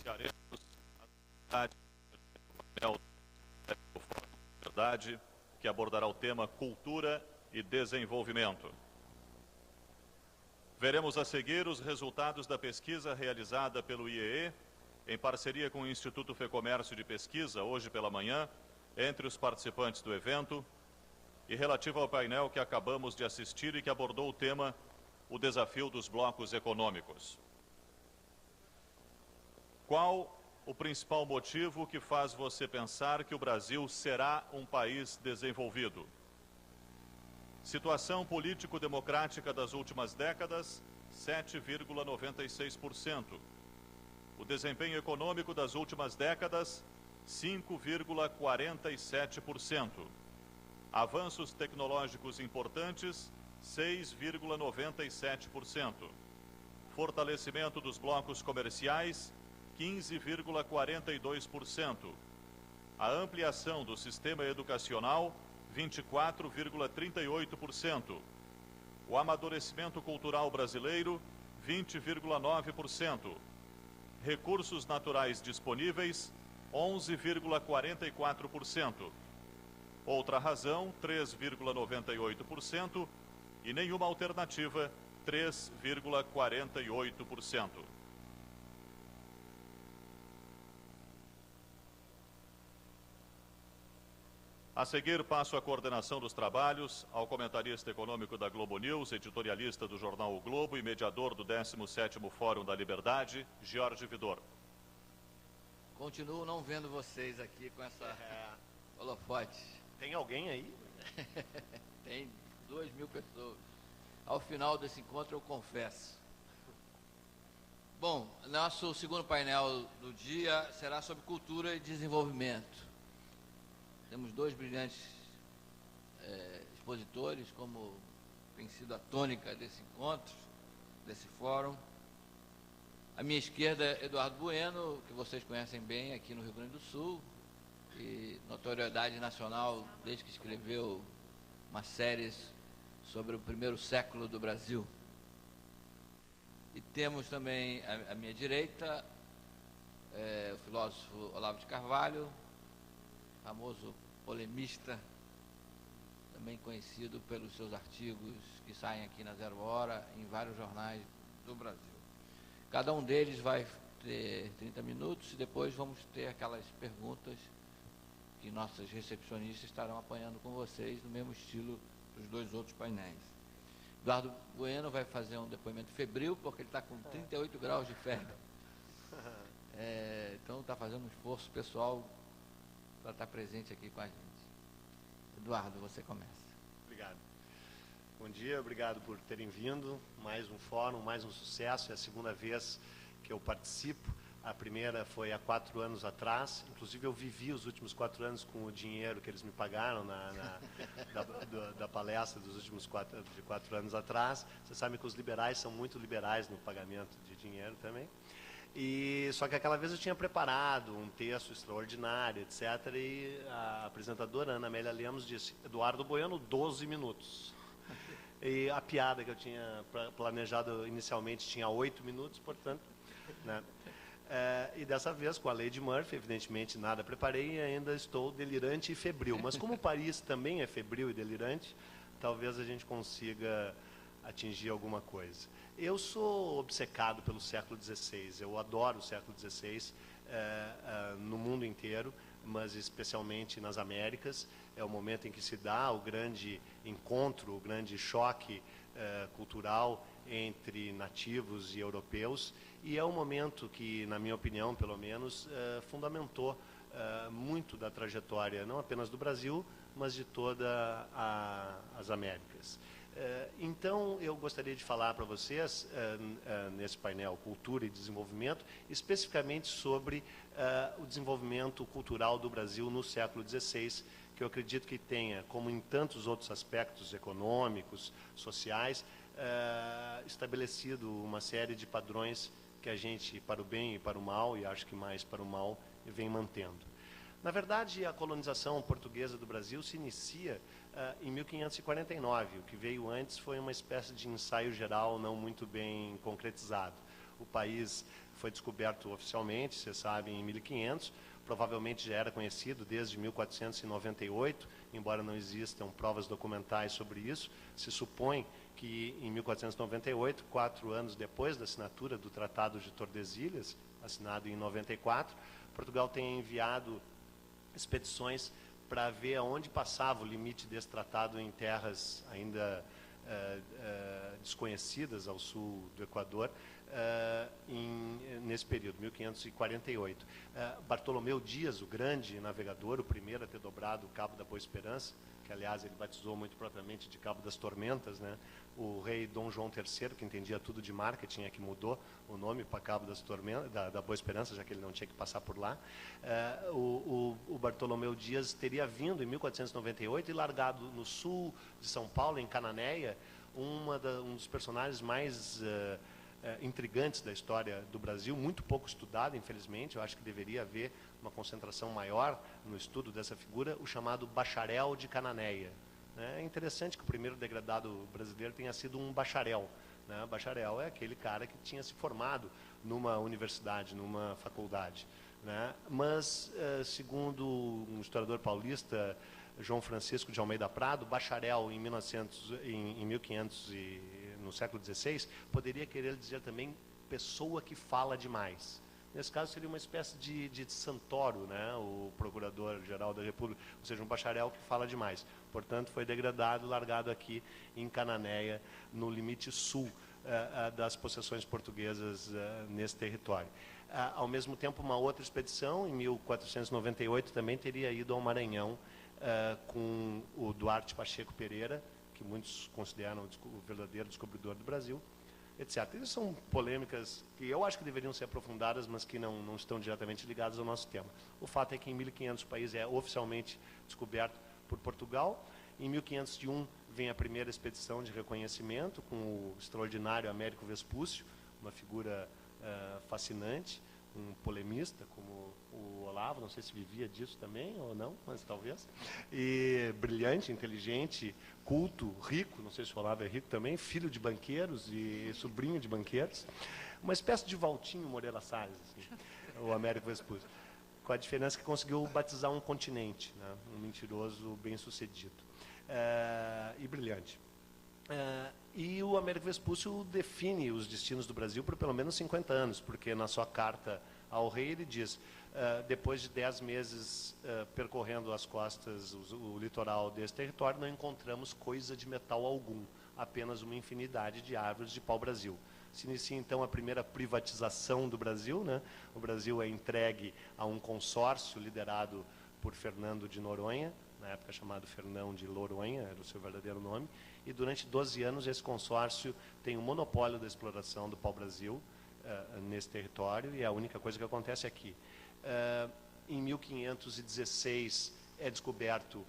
iniciaremos a atividade do Fórum da Liberdade, que abordará o tema Cultura e Desenvolvimento. Veremos a seguir os resultados da pesquisa realizada pelo IEE, em parceria com o Instituto Fecomércio de Pesquisa, hoje pela manhã, entre os participantes do evento, e relativa ao painel que acabamos de assistir e que abordou o tema O Desafio dos Blocos Econômicos. Qual o principal motivo que faz você pensar que o Brasil será um país desenvolvido? Situação político-democrática das últimas décadas, 7,96%. O desempenho econômico das últimas décadas, 5,47%. Avanços tecnológicos importantes, 6,97%. Fortalecimento dos blocos comerciais, 15,42%. A ampliação do sistema educacional, 24,38%. O amadurecimento cultural brasileiro, 20,9%. Recursos naturais disponíveis, 11,44%. Outra razão, 3,98%. E nenhuma alternativa, 3,48%. A seguir, passo a coordenação dos trabalhos ao comentarista econômico da Globo News, editorialista do jornal O Globo e mediador do 17º Fórum da Liberdade, Jorge Vidor. Continuo não vendo vocês aqui com essa holofote. Tem alguém aí? Tem 2.000 pessoas. Ao final desse encontro eu confesso. Bom, nosso segundo painel do dia será sobre cultura e desenvolvimento. Temos dois brilhantes expositores, como tem sido a tônica desse encontro, desse fórum. À minha esquerda, Eduardo Bueno, que vocês conhecem bem aqui no Rio Grande do Sul, e notoriedade nacional desde que escreveu uma série sobre o primeiro século do Brasil. E temos também à minha direita o filósofo Olavo de Carvalho, famoso polemista, também conhecido pelos seus artigos que saem aqui na Zero Hora, em vários jornais do Brasil. Cada um deles vai ter 30 minutos e depois vamos ter aquelas perguntas que nossas recepcionistas estarão apanhando com vocês, no mesmo estilo dos dois outros painéis. Eduardo Bueno vai fazer um depoimento febril, porque ele está com 38 graus de febre. Então está fazendo um esforço pessoal para estar presente aqui com a gente. Eduardo, você começa. Obrigado. Bom dia, obrigado por terem vindo. Mais um fórum, mais um sucesso. É a segunda vez que eu participo. A primeira foi há 4 anos atrás. Inclusive, eu vivi os últimos 4 anos com o dinheiro que eles me pagaram da palestra dos últimos 4 anos atrás. Você sabe que os liberais são muito liberais no pagamento de dinheiro também. Só que aquela vez eu tinha preparado um texto extraordinário, etc. E a apresentadora, Ana Amélia Lemos, disse: Eduardo Bueno, 12 minutos. E a piada que eu tinha planejado inicialmente tinha 8 minutos, portanto, né? E dessa vez, com a lei de Murphy, evidentemente nada preparei e ainda estou delirante e febril. Mas como Paris também é febril e delirante, talvez a gente consiga atingir alguma coisa. Eu sou obcecado pelo século XVI, eu adoro o século XVI no mundo inteiro, mas especialmente nas Américas. É o momento em que se dá o grande encontro, o grande choque cultural entre nativos e europeus, e é um momento que, na minha opinião, pelo menos, fundamentou muito da trajetória, não apenas do Brasil, mas de todas as Américas. Então, eu gostaria de falar para vocês, nesse painel Cultura e Desenvolvimento, especificamente sobre o desenvolvimento cultural do Brasil no século XVI, que eu acredito que tenha, como em tantos outros aspectos econômicos, sociais, estabelecido uma série de padrões que a gente, para o bem e para o mal, e acho que mais para o mal, vem mantendo. Na verdade, a colonização portuguesa do Brasil se inicia em 1549. O que veio antes foi uma espécie de ensaio geral não muito bem concretizado. O país foi descoberto oficialmente, você sabe, em 1500, provavelmente já era conhecido desde 1498, embora não existam provas documentais sobre isso. Se supõe que em 1498, 4 anos depois da assinatura do Tratado de Tordesilhas, assinado em 94, Portugal tenha enviado expedições para ver aonde passava o limite desse tratado em terras ainda desconhecidas ao sul do Equador, nesse período, 1548. Bartolomeu Dias, o grande navegador, o primeiro a ter dobrado o Cabo da Boa Esperança, que aliás ele batizou muito propriamente de Cabo das Tormentas, né? O rei Dom João III, que entendia tudo de marketing, é que mudou o nome para Cabo das Tormentas, da Boa Esperança, já que ele não tinha que passar por lá. O Bartolomeu Dias teria vindo em 1498 e largado no sul de São Paulo, em Cananéia, um dos personagens mais intrigantes da história do Brasil, muito pouco estudado, infelizmente. Eu acho que deveria haver uma concentração maior no estudo dessa figura, o chamado bacharel de Cananéia. É interessante que o primeiro degradado brasileiro tenha sido um bacharel. Né? Bacharel é aquele cara que tinha se formado numa universidade, numa faculdade. Né? Mas, segundo um historiador paulista, João Francisco de Almeida Prado, bacharel em 1500 no século XVI, poderia querer dizer também pessoa que fala demais. Nesse caso seria uma espécie de Santoro, né? O procurador-geral da República, ou seja, um bacharel que fala demais. Portanto, foi degradado, largado aqui em Cananéia, no limite sul das possessões portuguesas nesse território. Ao mesmo tempo, uma outra expedição, em 1498, também teria ido ao Maranhão com o Duarte Pacheco Pereira, que muitos consideram o verdadeiro descobridor do Brasil, etc. Essas são polêmicas que eu acho que deveriam ser aprofundadas, mas que não estão diretamente ligadas ao nosso tema. O fato é que em 1500 o país é oficialmente descoberto por Portugal. Em 1501 vem a primeira expedição de reconhecimento com o extraordinário Américo Vespúcio, uma figura fascinante, um polemista como o Olavo, não sei se vivia disso também ou não, mas talvez, e brilhante, inteligente, culto, rico, não sei se o Olavo é rico também, filho de banqueiros e sobrinho de banqueiros, uma espécie de Valtinho Moreira Salles, assim, o Américo Vespúcio, com a diferença que conseguiu batizar um continente, né, um mentiroso bem-sucedido e brilhante. E o Américo Vespúcio define os destinos do Brasil por pelo menos 50 anos, porque na sua carta ao rei ele diz, depois de 10 meses percorrendo as costas, o litoral desse território, não encontramos coisa de metal algum, apenas uma infinidade de árvores de pau-brasil. Se inicia então a primeira privatização do Brasil, né? O Brasil é entregue a um consórcio liderado por Fernando de Noronha, na época chamado Fernão de Loronha, era o seu verdadeiro nome, e durante 12 anos esse consórcio tem o monopólio da exploração do pau-brasil nesse território, e é a única coisa que acontece aqui. Em 1516 é descoberto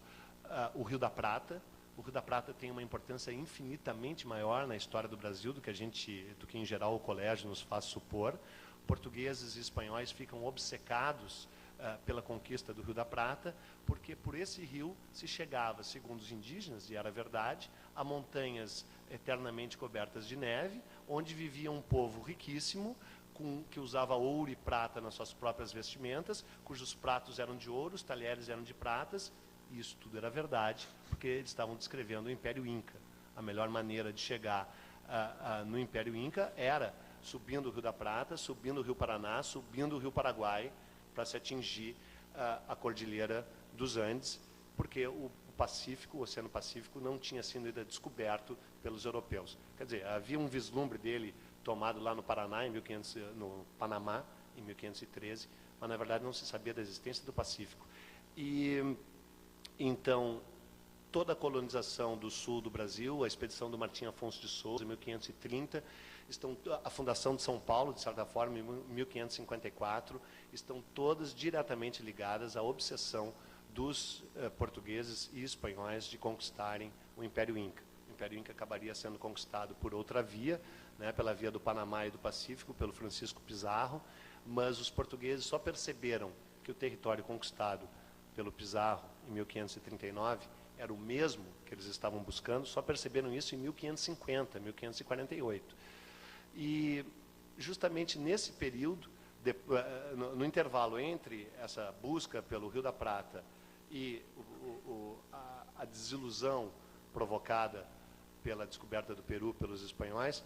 o Rio da Prata. O Rio da Prata tem uma importância infinitamente maior na história do Brasil do que em geral o colégio nos faz supor. Portugueses e espanhóis ficam obcecados pela conquista do Rio da Prata, porque por esse rio se chegava, segundo os indígenas, e era verdade, a montanhas eternamente cobertas de neve, onde vivia um povo riquíssimo, que usava ouro e prata nas suas próprias vestimentas, cujos pratos eram de ouro, os talheres eram de pratas, e isso tudo era verdade, porque eles estavam descrevendo o Império Inca. A melhor maneira de chegar no Império Inca era subindo o Rio da Prata, subindo o Rio Paraná, subindo o Rio Paraguai, para se atingir a Cordilheira dos Andes, porque o Pacífico, o Oceano Pacífico, não tinha sido ainda descoberto pelos europeus. Quer dizer, havia um vislumbre dele tomado lá no Paraná, no Panamá, em 1513, mas na verdade não se sabia da existência do Pacífico. E então toda a colonização do sul do Brasil, a expedição do Martim Afonso de Souza, em 1530, a fundação de São Paulo, de certa forma, em 1554, estão todas diretamente ligadas à obsessão dos portugueses e espanhóis de conquistarem o Império Inca. O Império Inca acabaria sendo conquistado por outra via, né, pela via do Panamá e do Pacífico, pelo Francisco Pizarro, mas os portugueses só perceberam que o território conquistado pelo Pizarro em 1539 era o mesmo que eles estavam buscando, só perceberam isso em 1550, 1548. E justamente nesse período, no intervalo entre essa busca pelo Rio da Prata e a desilusão provocada pela descoberta do Peru pelos espanhóis,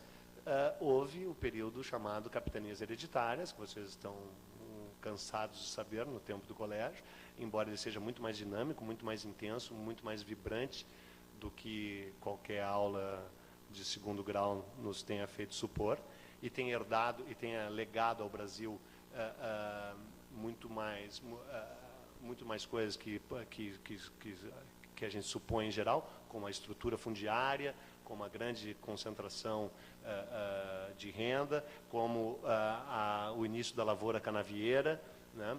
houve o período chamado Capitanias Hereditárias, que vocês estão cansados de saber no tempo do colégio, embora ele seja muito mais dinâmico, muito mais intenso, muito mais vibrante do que qualquer aula de segundo grau nos tenha feito supor, e tenha herdado e tenha legado ao Brasil muito mais coisas que a gente supõe em geral, como a estrutura fundiária, como a grande concentração de renda, como o início da lavoura canavieira, né?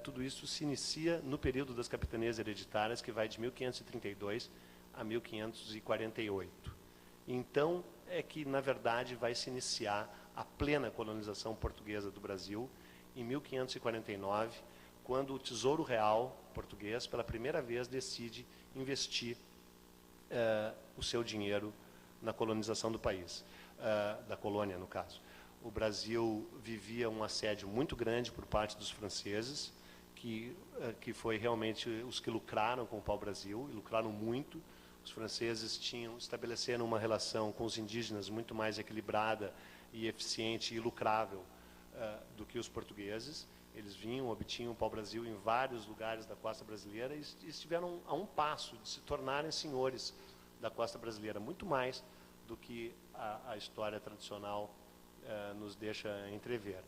Tudo isso se inicia no período das capitanias hereditárias, que vai de 1532 a 1548. Então, é que, na verdade, vai se iniciar a plena colonização portuguesa do Brasil, em 1549, quando o Tesouro Real português, pela primeira vez, decide investir o seu dinheiro na colonização do país, da colônia, no caso. O Brasil vivia um assédio muito grande por parte dos franceses, que foi realmente os que lucraram com o pau-brasil, e lucraram muito. Os franceses estabeleceram uma relação com os indígenas muito mais equilibrada e eficiente e lucrável do que os portugueses. Eles vinham, obtinham o pau-brasil em vários lugares da costa brasileira e estiveram a um passo de se tornarem senhores da costa brasileira, muito mais do que a história tradicional nos deixa entrever.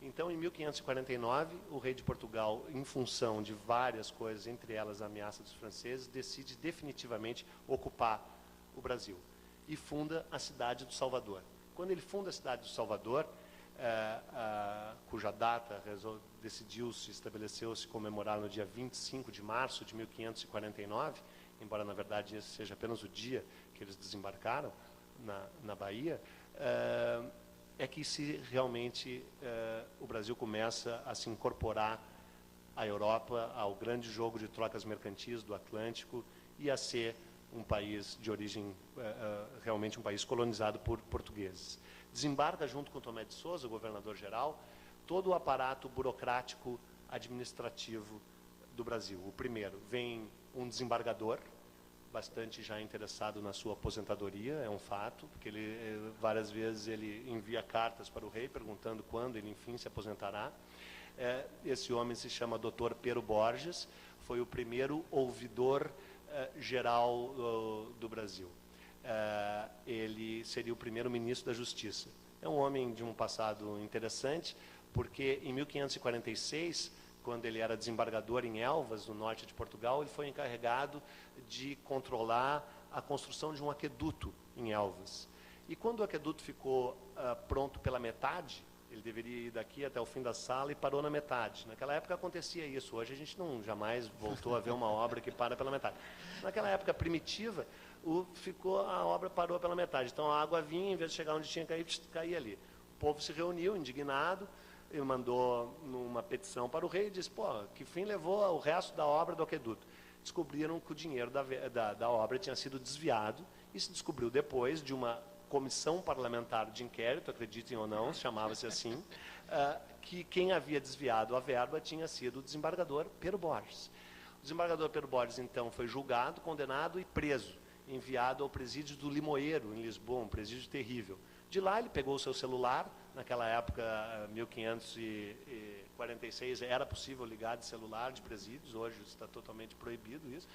Então, em 1549, o rei de Portugal, em função de várias coisas, entre elas a ameaça dos franceses, decide definitivamente ocupar o Brasil e funda a cidade do Salvador. Quando ele funda a cidade do Salvador, cuja data estabeleceu-se comemorar no dia 25 de março de 1549, embora na verdade esse seja apenas o dia que eles desembarcaram na Bahia, é que realmente o Brasil começa a se incorporar à Europa, ao grande jogo de trocas mercantis do Atlântico e a ser um país de origem, realmente um país colonizado por portugueses. Desembarca junto com Tomé de Souza, o governador-geral, todo o aparato burocrático administrativo do Brasil. O primeiro, vem um desembargador, bastante já interessado na sua aposentadoria, é um fato, porque várias vezes ele envia cartas para o rei perguntando quando ele, enfim, se aposentará. Esse homem se chama Dr. Pero Borges, foi o primeiro ouvidor geral do Brasil. Ele seria o primeiro ministro da Justiça. É um homem de um passado interessante, porque em 1546, quando ele era desembargador em Elvas, no norte de Portugal, ele foi encarregado de controlar a construção de um aqueduto em Elvas. E quando o aqueduto ficou pronto pela metade, ele deveria ir daqui até o fim da sala e parou na metade. Naquela época acontecia isso, hoje a gente jamais voltou a ver uma obra que para pela metade. Naquela época primitiva, a obra parou pela metade. Então a água vinha, em vez de chegar onde tinha que cair, caía ali. O povo se reuniu, indignado, ele mandou uma petição para o rei e disse, que fim levou o resto da obra do aqueduto? Descobriram que o dinheiro da obra tinha sido desviado, e se descobriu depois de uma comissão parlamentar de inquérito, acreditem ou não, chamava-se assim, que quem havia desviado a verba tinha sido o desembargador Pero Borges. O desembargador Pero Borges, então, foi julgado, condenado e preso, enviado ao presídio do Limoeiro, em Lisboa, um presídio terrível. De lá ele pegou o seu celular, naquela época, 1546, era possível ligar de celular de presídios, hoje está totalmente proibido isso,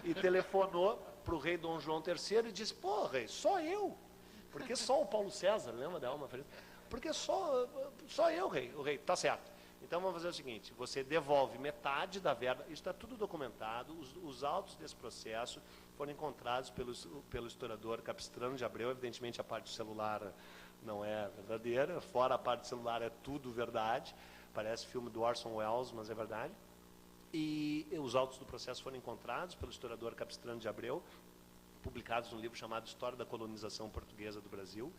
e telefonou para o rei Dom João III e disse, rei, só eu, porque só o Paulo César, lembra da Alma Ferreira? Porque só eu, rei. O rei, tá certo. Então vamos fazer o seguinte, você devolve metade da verba, isso está tudo documentado, os autos desse processo foram encontrados pelo historiador Capistrano de Abreu, evidentemente a parte do celular não é verdadeira, fora a parte do celular é tudo verdade, parece filme do Orson Welles, mas é verdade. E os autos do processo foram encontrados pelo historiador Capistrano de Abreu, publicados num livro chamado História da Colonização Portuguesa do Brasil.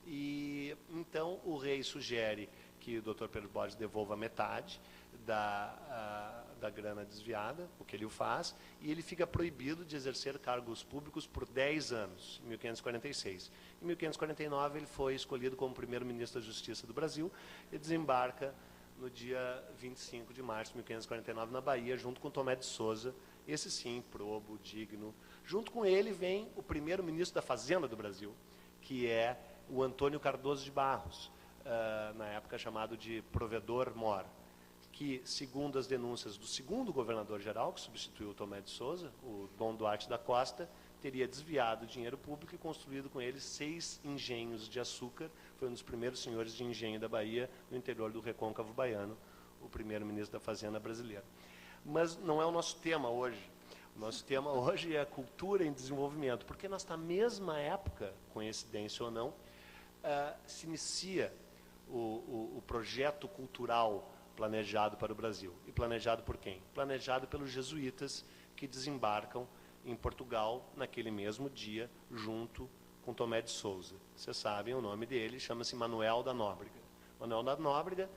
E então o rei sugere que o Dr. Pedro Borges devolva metade da grana desviada, o que ele o faz, e ele fica proibido de exercer cargos públicos por 10 anos, em 1546. Em 1549, ele foi escolhido como primeiro-ministro da Justiça do Brasil e desembarca no dia 25 de março de 1549, na Bahia, junto com Tomé de Souza, esse sim, probo, digno. Junto com ele vem o primeiro-ministro da Fazenda do Brasil, que é o Antônio Cardoso de Barros, na época chamado de provedor-mor, que, segundo as denúncias do segundo governador-geral, que substituiu o Tomé de Souza, o Dom Duarte da Costa, teria desviado dinheiro público e construído com ele 6 engenhos de açúcar. Foi um dos primeiros senhores de engenho da Bahia, no interior do recôncavo baiano, o primeiro-ministro da Fazenda brasileira. Mas não é o nosso tema hoje. O nosso tema hoje é a cultura em desenvolvimento, porque nesta mesma época, coincidência ou não, se inicia o projeto cultural planejado para o Brasil. E planejado por quem? Planejado pelos jesuítas, que desembarcam em Portugal naquele mesmo dia, junto com Tomé de Souza. Vocês sabem o nome dele, chama-se Manuel da Nóbrega. Manuel da Nóbrega,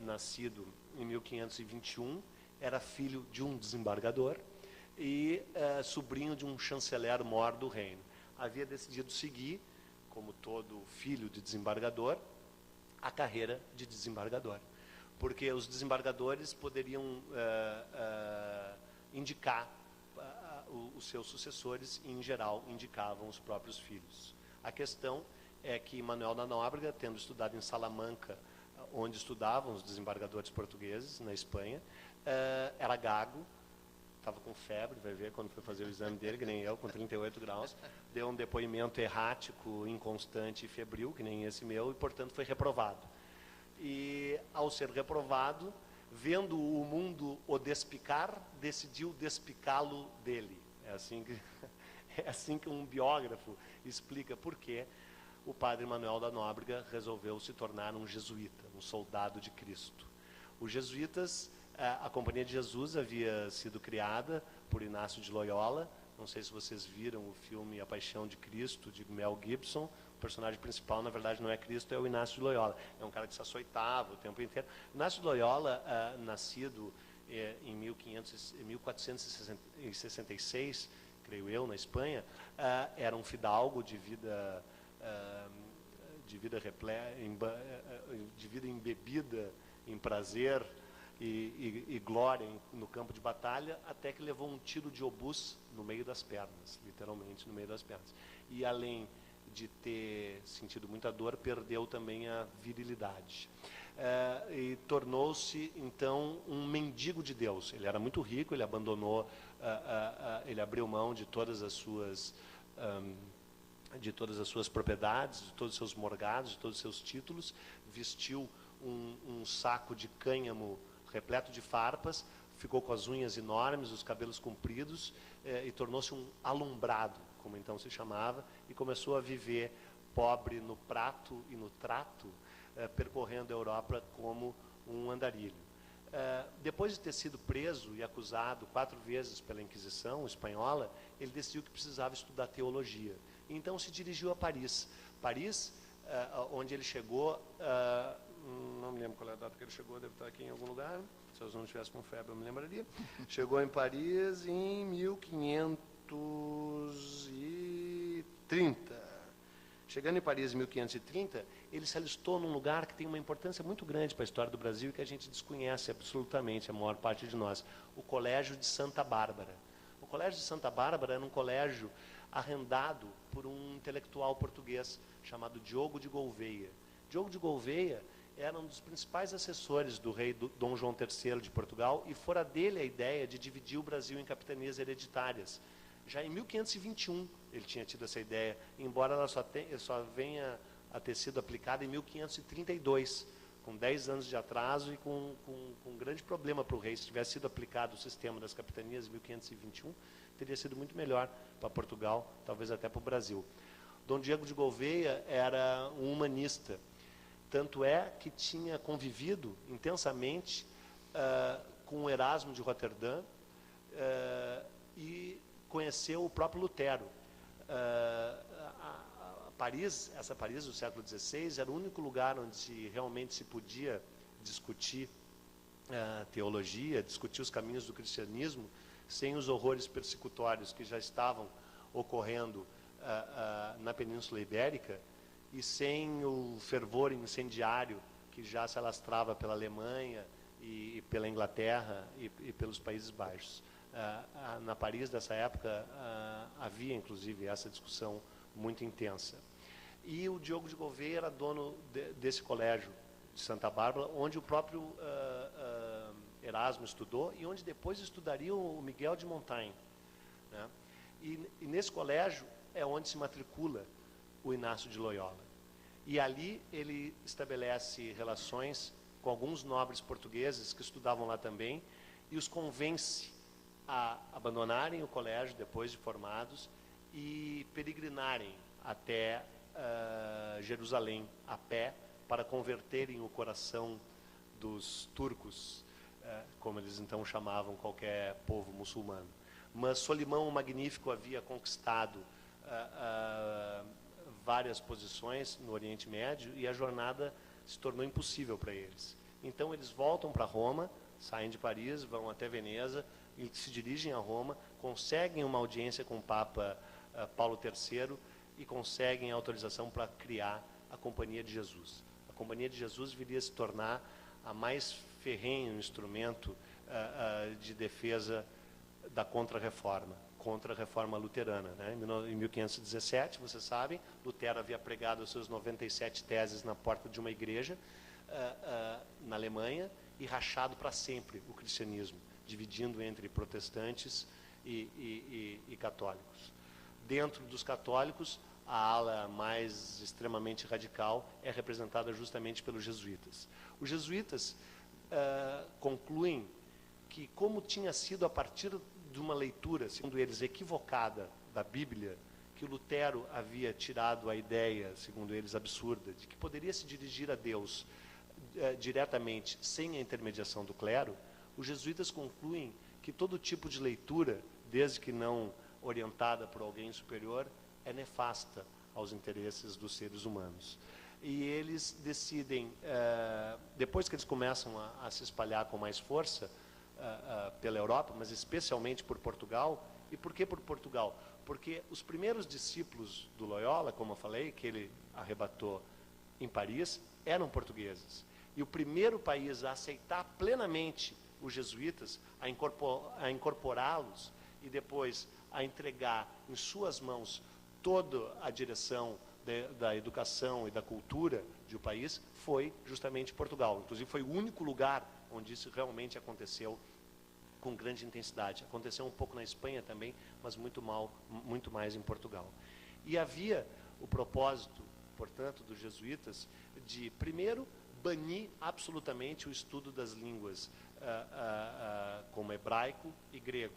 nascido em 1521, era filho de um desembargador e sobrinho de um chanceler-mor do reino. Havia decidido seguir, como todo filho de desembargador, a carreira de desembargador, porque os desembargadores poderiam indicar os seus sucessores e, em geral, indicavam os próprios filhos. A questão é que Manuel da Nóbrega, tendo estudado em Salamanca, onde estudavam os desembargadores portugueses, na Espanha, era gago, estava com febre, vai ver quando foi fazer o exame dele, que nem eu, com 38 graus, deu um depoimento errático, inconstante e febril, que nem esse meu, e, portanto, foi reprovado. E, ao ser reprovado, vendo o mundo o despicar, decidiu despicá-lo dele. É assim que um biógrafo explica por que o padre Manuel da Nóbrega resolveu se tornar um jesuíta, um soldado de Cristo. Os jesuítas, a Companhia de Jesus havia sido criada por Inácio de Loyola. Não sei se vocês viram o filme A Paixão de Cristo, de Mel Gibson. O personagem principal, na verdade, não é Cristo, é o Inácio de Loyola. É um cara que se açoitava o tempo inteiro. Inácio de Loyola, nascido em 1466, creio eu, na Espanha, era um fidalgo de vida embebida em prazer e glória no campo de batalha, até que levou um tiro de obus no meio das pernas, literalmente no meio das pernas. E, além de ter sentido muita dor, perdeu também a virilidade. E tornou-se, então, um mendigo de Deus. Ele era muito rico, ele abandonou, ele abriu mão de todas as suas propriedades, de todos os seus morgados, de todos os seus títulos, vestiu um saco de cânhamo repleto de farpas, ficou com as unhas enormes, os cabelos compridos, e tornou-se um alumbrado, como então se chamava, e começou a viver pobre no prato e no trato, percorrendo a Europa como um andarilho. Depois de ter sido preso e acusado 4 vezes pela Inquisição espanhola, ele decidiu que precisava estudar teologia. Então se dirigiu a Paris. Paris, onde ele chegou, não me lembro qual é a data que ele chegou, deve estar aqui em algum lugar, se eu não estivesse com febre eu me lembraria. Chegou em Paris em 1530. Chegando em Paris em 1530, ele se alistou num lugar que tem uma importância muito grande para a história do Brasil e que a gente desconhece absolutamente, a maior parte de nós, o Colégio de Santa Bárbara. O Colégio de Santa Bárbara era um colégio arrendado por um intelectual português chamado Diogo de Gouveia. Diogo de Gouveia era um dos principais assessores do rei Dom João III de Portugal, e fora dele a ideia de dividir o Brasil em capitanias hereditárias. Já em 1521 ele tinha tido essa ideia, embora ela só venha a ter sido aplicada em 1532, com 10 anos de atraso e com um grande problema para o rei. Se tivesse sido aplicado o sistema das capitanias em 1521, teria sido muito melhor para Portugal, talvez até para o Brasil. Dom Diego de Gouveia era um humanista, tanto é que tinha convivido intensamente com Erasmo de Roterdã e conheceu o próprio Lutero. Essa Paris do século XVI era o único lugar onde realmente se podia discutir teologia, discutir os caminhos do cristianismo, sem os horrores persecutórios que já estavam ocorrendo na Península Ibérica e sem o fervor incendiário que já se alastrava pela Alemanha e pela Inglaterra e pelos Países Baixos. Na Paris dessa época havia inclusive essa discussão muito intensa. E o Diogo de Gouveia era dono desse colégio de Santa Bárbara, onde o próprio Erasmo estudou e onde depois estudaria o Miguel de Montaigne, né? E nesse colégio é onde se matricula o Inácio de Loyola. E ali ele estabelece relações com alguns nobres portugueses que estudavam lá também e os convence a abandonarem o colégio depois de formados e peregrinarem até Jerusalém a pé para converterem o coração dos turcos, como eles então chamavam qualquer povo muçulmano. Mas Solimão o Magnífico havia conquistado várias posições no Oriente Médio e a jornada se tornou impossível para eles. Então eles voltam para Roma, saem de Paris, vão até Veneza e se dirigem a Roma, conseguem uma audiência com o Papa Paulo III e conseguem a autorização para criar a Companhia de Jesus. A Companhia de Jesus viria a se tornar a mais ferrenho instrumento de defesa da contra-reforma luterana, né? Em 1517, vocês sabem, Lutero havia pregado as suas 97 teses na porta de uma igreja na Alemanha e rachado para sempre o cristianismo, dividindo entre protestantes e católicos. Dentro dos católicos, a ala mais extremamente radical é representada justamente pelos jesuítas. Os jesuítas concluem que, como tinha sido a partir de uma leitura, segundo eles, equivocada da Bíblia, que Lutero havia tirado a ideia, segundo eles, absurda, de que poderia se dirigir a Deus diretamente, sem a intermediação do clero, os jesuítas concluem que todo tipo de leitura, desde que não orientada por alguém superior, é nefasta aos interesses dos seres humanos. E eles decidem, depois que eles começam a se espalhar com mais força pela Europa, mas especialmente por Portugal. E por que por Portugal? Porque os primeiros discípulos do Loyola, como eu falei, que ele arrebatou em Paris, eram portugueses. E o primeiro país a aceitar plenamente os jesuítas, a incorporá-los e depois a entregar em suas mãos toda a direção da educação e da cultura do país, foi justamente Portugal. Inclusive foi o único lugar onde isso realmente aconteceu com grande intensidade. Aconteceu um pouco na Espanha também, mas muito mais em Portugal. E havia o propósito, portanto, dos jesuítas de, primeiro, banir absolutamente o estudo das línguas como hebraico e grego.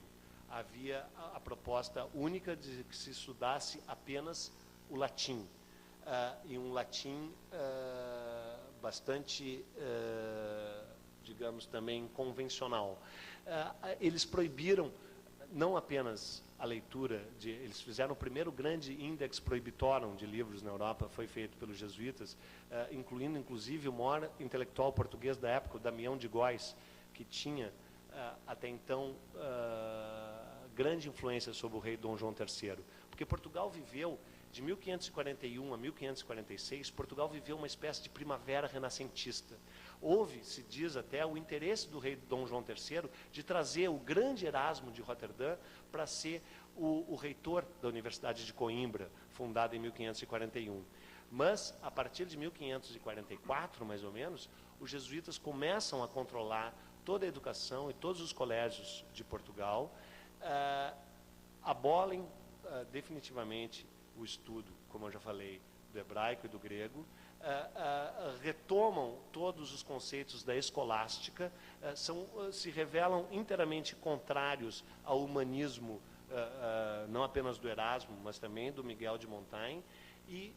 Havia a proposta única de que se estudasse apenas o latim, e um latim bastante, digamos, também convencional. Eles proibiram não apenas a leitura, eles fizeram o primeiro grande index prohibitorum de livros na Europa, foi feito pelos jesuítas, incluindo inclusive o maior intelectual português da época, o Damião de Góis, que tinha até então grande influência sobre o rei Dom João III, porque Portugal viveu de 1541 a 1546, Portugal viveu uma espécie de primavera renascentista. Houve, se diz até, o interesse do rei Dom João III de trazer o grande Erasmo de Roterdã para ser o reitor da Universidade de Coimbra, fundada em 1541. Mas, a partir de 1544, mais ou menos, os jesuítas começam a controlar toda a educação e todos os colégios de Portugal, abolem definitivamente o estudo, como eu já falei, do hebraico e do grego, retomam todos os conceitos da escolástica, se revelam inteiramente contrários ao humanismo, não apenas do Erasmo, mas também do Miguel de Montaigne, e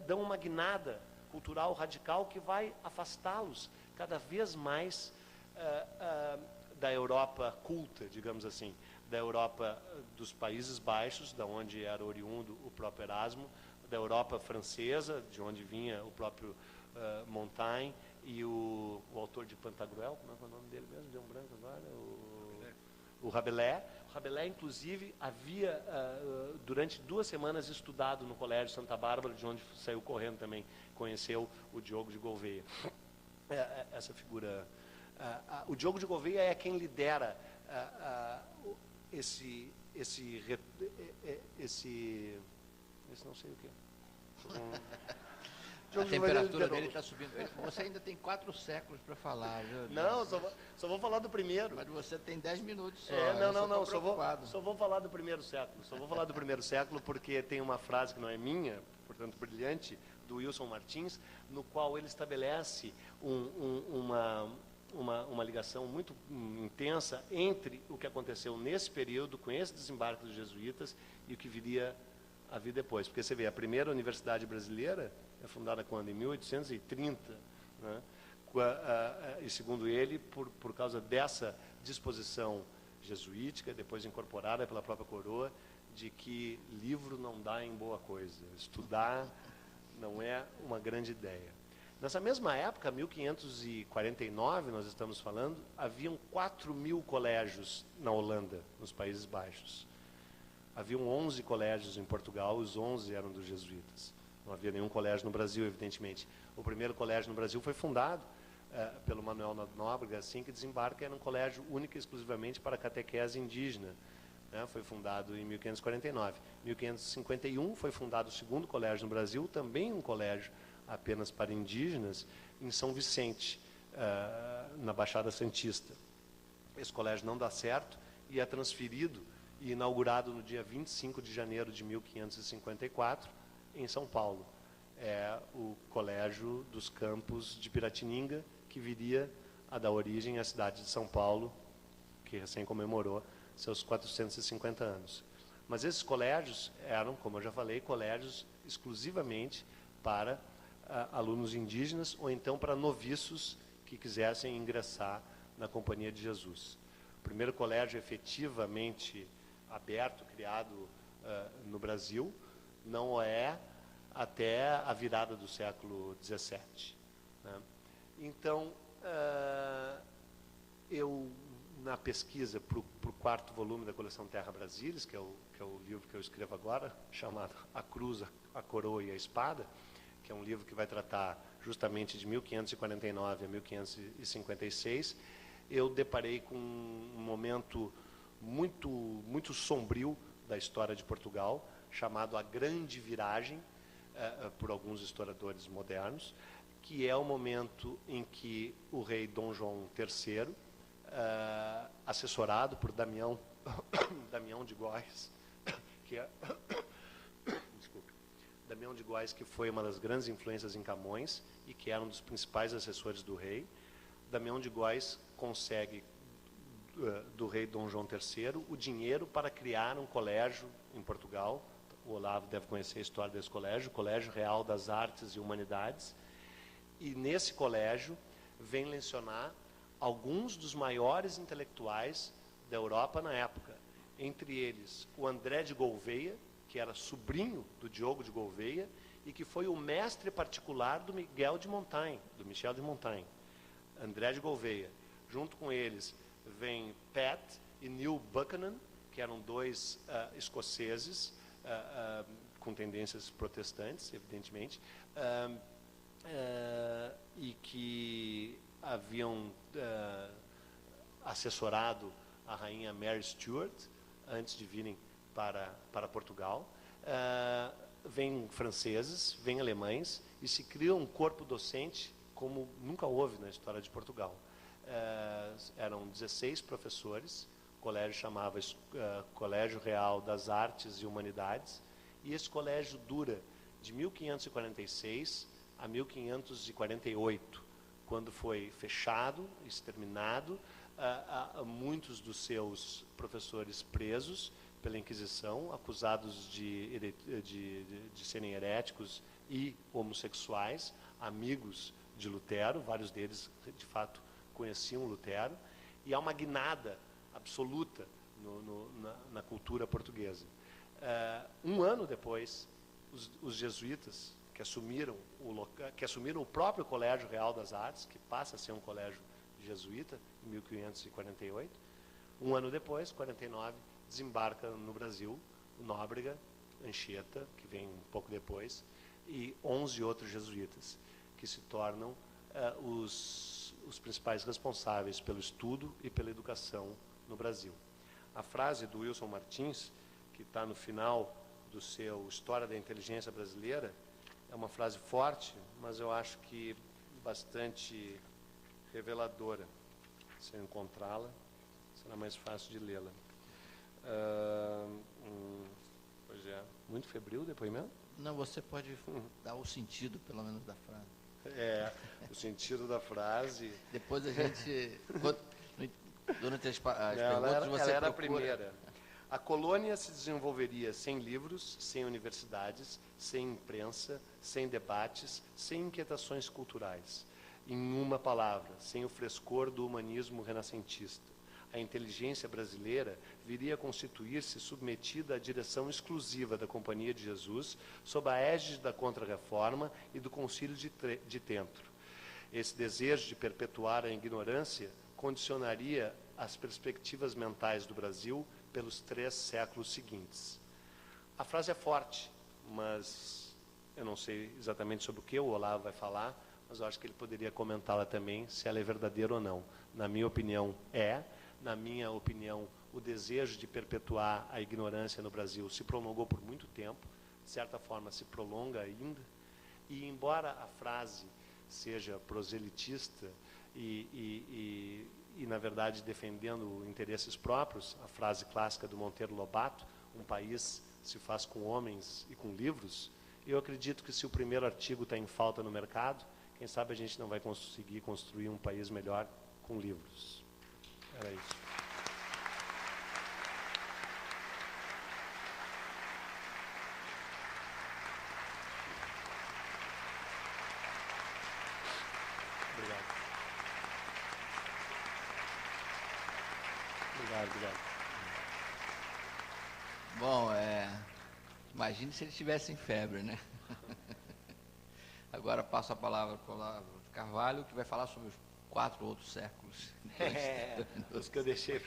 dão uma guinada cultural radical que vai afastá-los cada vez mais da Europa culta, digamos assim, da Europa dos Países Baixos, da onde era oriundo o próprio Erasmo, da Europa francesa, de onde vinha o próprio Montaigne, e o autor de Pantagruel, como é que é o nome dele mesmo? Deu um branco agora? O Rabelais. O Rabelais, inclusive, havia, durante 2 semanas, estudado no Colégio Santa Bárbara, de onde saiu correndo também, conheceu o Diogo de Gouveia. Essa figura... o Diogo de Gouveia é quem lidera esse não sei o quê. A temperatura dele está subindo. Você ainda tem 4 séculos para falar, viu? Não, só vou falar do primeiro. Mas você tem 10 minutos só. Não, só vou falar do primeiro século. Só vou falar do primeiro século porque tem uma frase que não é minha, portanto brilhante, do Wilson Martins, no qual ele estabelece uma ligação muito intensa entre o que aconteceu nesse período, com esse desembarque dos jesuítas, e o que viria a vir depois. Porque você vê, a primeira universidade brasileira é fundada quando? Em 1830, né? E segundo ele, por causa dessa disposição jesuítica, depois incorporada pela própria coroa, de que livro não dá em boa coisa, estudar não é uma grande ideia. Nessa mesma época, 1549, nós estamos falando, haviam 4.000 colégios na Holanda, nos Países Baixos. Haviam 11 colégios em Portugal, os 11 eram dos jesuítas. Não havia nenhum colégio no Brasil, evidentemente. O primeiro colégio no Brasil foi fundado pelo Manuel Nóbrega, assim que desembarca, era um colégio único e exclusivamente para catequese indígena. Né? Foi fundado em 1549. Em 1551 foi fundado o segundo colégio no Brasil, também um colégio apenas para indígenas, em São Vicente, na Baixada Santista. Esse colégio não dá certo e é transferido e inaugurado no dia 25 de janeiro de 1554, em São Paulo. É o Colégio dos Campos de Piratininga, que viria a dar origem à cidade de São Paulo, que recém comemorou seus 450 anos. Mas esses colégios eram, como eu já falei, colégios exclusivamente para alunos indígenas ou então para noviços que quisessem ingressar na Companhia de Jesus. O primeiro colégio efetivamente aberto, criado no Brasil, não é até a virada do século XVII. Né? Então, eu, na pesquisa para o 4º volume da coleção Terra Brasilis, que é o livro que eu escrevo agora, chamado A Cruz, a Coroa e a Espada, que é um livro que vai tratar justamente de 1549 a 1556, eu deparei com um momento muito sombrio da história de Portugal, chamado A Grande Viragem, por alguns historiadores modernos, que é o momento em que o rei Dom João III, assessorado por Damião de Góis, que é... Desculpe. Damião de Góis, que foi uma das grandes influências em Camões e que era um dos principais assessores do rei. Damião de Góis consegue do rei Dom João III o dinheiro para criar um colégio em Portugal. O Olavo deve conhecer a história desse colégio, o Colégio Real das Artes e Humanidades. E nesse colégio vem lecionar alguns dos maiores intelectuais da Europa na época. Entre eles, o André de Gouveia, que era sobrinho do Diogo de Gouveia e que foi o mestre particular do Michel de Montaigne. André de Gouveia. Junto com eles vem Pat e Neil Buchanan, que eram 2 escoceses com tendências protestantes, evidentemente, e que haviam assessorado a rainha Mary Stuart antes de virem para Portugal. Vêm franceses, vêm alemães e se cria um corpo docente como nunca houve na história de Portugal. Eram 16 professores, o colégio chamava Colégio Real das Artes e Humanidades, e esse colégio dura de 1546 a 1548, quando foi fechado, exterminado, muitos dos seus professores presos pela Inquisição, acusados de serem heréticos e homossexuais, amigos de Lutero, vários deles, de fato, conheciam Lutero, e há uma guinada absoluta na cultura portuguesa. Um ano depois, os jesuítas, que assumiram o próprio Colégio Real das Artes, que passa a ser um colégio jesuíta, em 1548. Um ano depois, 49, desembarca no Brasil o Nóbrega, Anchieta, que vem um pouco depois, e 11 outros jesuítas, que se tornam os principais responsáveis pelo estudo e pela educação no Brasil. A frase do Wilson Martins, que está no final do seu História da Inteligência Brasileira, é uma frase forte, mas eu acho que bastante reveladora. Se eu encontrá-la, será mais fácil de lê-la. Pois é, muito febril o depoimento? Não, você pode dar o sentido, pelo menos, da frase. O sentido da frase... Depois a gente... Durante as perguntas, ela era a primeira. A colônia se desenvolveria sem livros, sem universidades, sem imprensa, sem debates, sem inquietações culturais. Em uma palavra, sem o frescor do humanismo renascentista. A inteligência brasileira viria a constituir-se submetida à direção exclusiva da Companhia de Jesus, sob a égide da Contra-Reforma e do Concílio de Trento. Esse desejo de perpetuar a ignorância condicionaria as perspectivas mentais do Brasil pelos 3 séculos seguintes. A frase é forte, mas eu não sei exatamente sobre o que o Olavo vai falar, mas eu acho que ele poderia comentá-la também, se ela é verdadeira ou não. Na minha opinião, é. Na minha opinião, o desejo de perpetuar a ignorância no Brasil se prolongou por muito tempo, de certa forma se prolonga ainda, e embora a frase seja proselitista e na verdade, defendendo interesses próprios, a frase clássica do Monteiro Lobato, um país se faz com homens e com livros, eu acredito que se o primeiro artigo está em falta no mercado, quem sabe a gente não vai conseguir construir um país melhor com livros. Era isso. Obrigado. Obrigado. Bom, imagine se ele estivesse em febre, né? Agora passo a palavra para o Olavo de Carvalho, que vai falar sobre os 4 outros séculos. Os que eu deixei.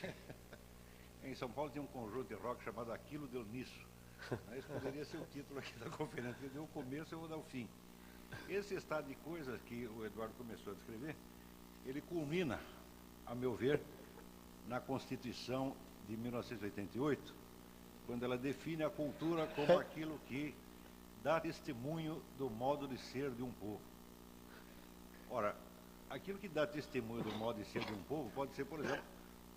Em São Paulo tem um conjunto de rock chamado Aquilo Deu Nisso. Esse poderia ser o título aqui da conferência. Eu deu o começo, eu vou dar o fim. Esse estado de coisas que o Eduardo começou a descrever, ele culmina, a meu ver, na Constituição de 1988, quando ela define a cultura como aquilo que dá testemunho do modo de ser de um povo. Ora, aquilo que dá testemunho do modo de ser de um povo pode ser, por exemplo,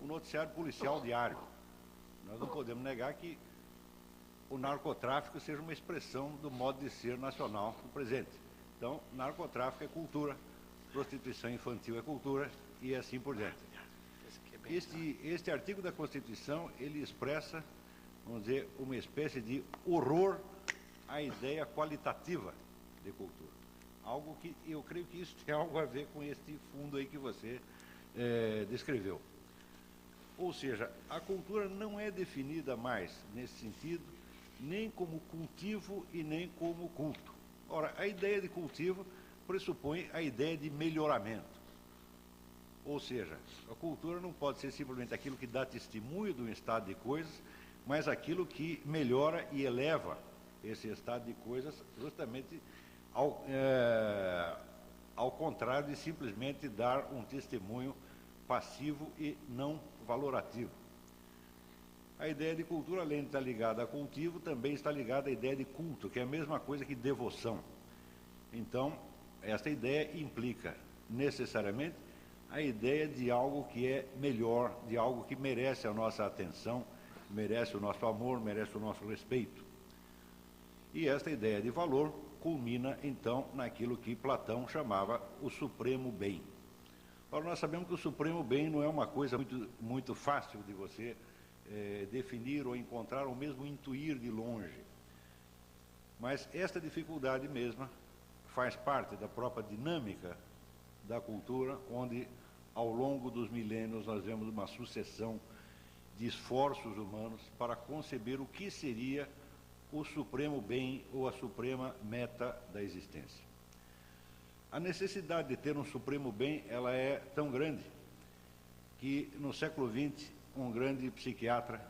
um noticiário policial diário. Nós não podemos negar que o narcotráfico seja uma expressão do modo de ser nacional do presente. Então, narcotráfico é cultura, prostituição infantil é cultura e assim por diante. Este artigo da Constituição, ele expressa, vamos dizer, uma espécie de horror à ideia qualitativa de cultura. Algo que eu creio que isso tem algo a ver com este fundo aí que você descreveu. Ou seja, a cultura não é definida mais, nesse sentido, nem como cultivo e nem como culto. Ora, a ideia de cultivo pressupõe a ideia de melhoramento. Ou seja, a cultura não pode ser simplesmente aquilo que dá testemunho de um estado de coisas, mas aquilo que melhora e eleva esse estado de coisas justamente ao contrário de simplesmente dar um testemunho passivo e não valorativo. A ideia de cultura, além de estar ligada a cultivo, também está ligada à ideia de culto, que é a mesma coisa que devoção. Então, esta ideia implica necessariamente a ideia de algo que é melhor, de algo que merece a nossa atenção, merece o nosso amor, merece o nosso respeito. E esta ideia de valor culmina, então, naquilo que Platão chamava o supremo bem. Ora, nós sabemos que o supremo bem não é uma coisa muito fácil de você definir ou encontrar, ou mesmo intuir de longe. Mas esta dificuldade mesma faz parte da própria dinâmica da cultura, onde, ao longo dos milênios, nós vemos uma sucessão de esforços humanos para conceber o que seria o supremo bem ou a suprema meta da existência. A necessidade de ter um supremo bem, ela é tão grande que no século XX, um grande psiquiatra,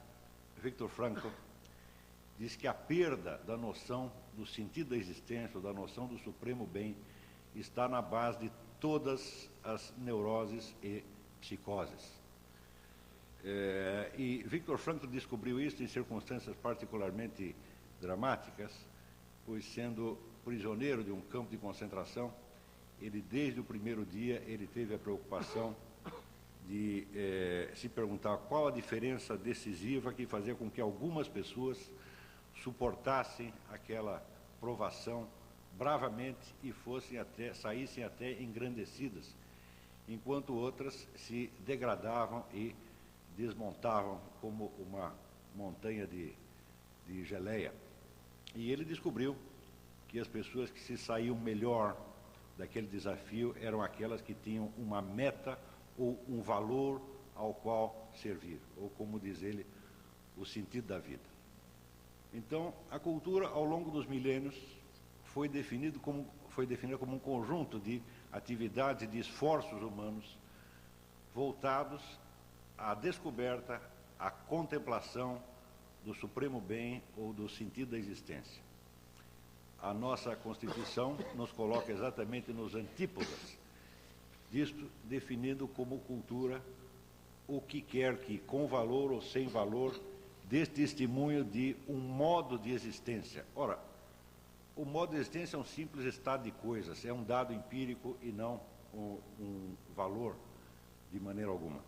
Viktor Frankl, diz que a perda da noção do sentido da existência, ou da noção do supremo bem, está na base de todas as neuroses e psicoses. E Viktor Frankl descobriu isso em circunstâncias particularmente dramáticas, pois sendo prisioneiro de um campo de concentração, ele desde o primeiro dia ele teve a preocupação de se perguntar qual a diferença decisiva que fazia com que algumas pessoas suportassem aquela provação bravamente e saíssem até engrandecidas, enquanto outras se degradavam e desmontavam como uma montanha de geleia. E ele descobriu que as pessoas que se saíam melhor daquele desafio eram aquelas que tinham uma meta ou um valor ao qual servir, ou como diz ele, o sentido da vida. Então, a cultura, ao longo dos milênios, foi definida como um conjunto de atividades e de esforços humanos voltados à descoberta, à contemplação do supremo bem ou do sentido da existência. A nossa Constituição nos coloca exatamente nos antípodas disto, definindo como cultura o que quer que, com valor ou sem valor, dê testemunho de um modo de existência. Ora, o modo de existência é um simples estado de coisas, é um dado empírico e não um valor de maneira alguma.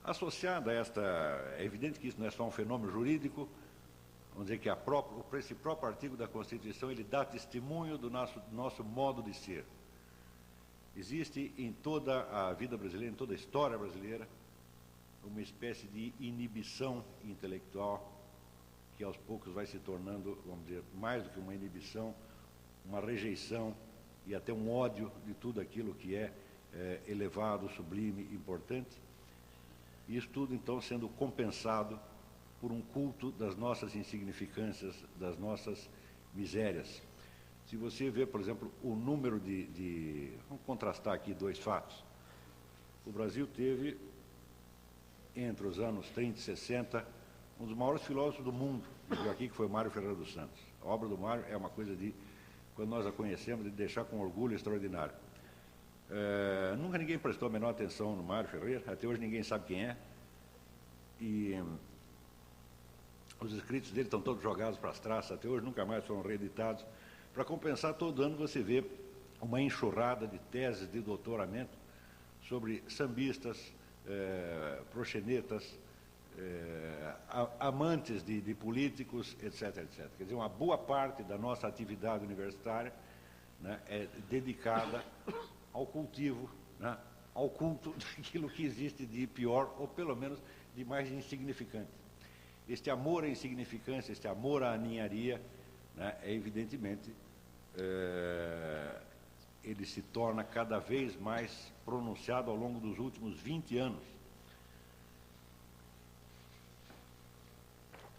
Associado a esta, é evidente que isso não é só um fenômeno jurídico, vamos dizer que esse próprio artigo da Constituição, ele dá testemunho do nosso modo de ser. Existe em toda a vida brasileira, em toda a história brasileira, uma espécie de inibição intelectual que aos poucos vai se tornando, vamos dizer, mais do que uma inibição, uma rejeição e até um ódio de tudo aquilo que é elevado, sublime, importante. Isso tudo, então, sendo compensado por um culto das nossas insignificâncias, das nossas misérias. Se você vê, por exemplo, o número vamos contrastar aqui dois fatos. O Brasil teve, entre os anos 30 e 60, um dos maiores filósofos do mundo, aqui, que foi Mário Ferreira dos Santos. A obra do Mário é uma coisa de, quando nós a conhecemos, de deixar com orgulho extraordinário. Nunca ninguém prestou a menor atenção no Mário Ferreira, até hoje ninguém sabe quem é. E os escritos dele estão todos jogados para as traças, até hoje nunca mais foram reeditados. Para compensar, todo ano você vê uma enxurrada de teses de doutoramento sobre sambistas, proxenetas, amantes de políticos, etc, etc. Quer dizer, uma boa parte da nossa atividade universitária, né, é dedicada ao cultivo, né, ao culto daquilo que existe de pior, ou pelo menos de mais insignificante. Este amor à insignificância, este amor à ninharia, né, evidentemente, ele se torna cada vez mais pronunciado ao longo dos últimos 20 anos.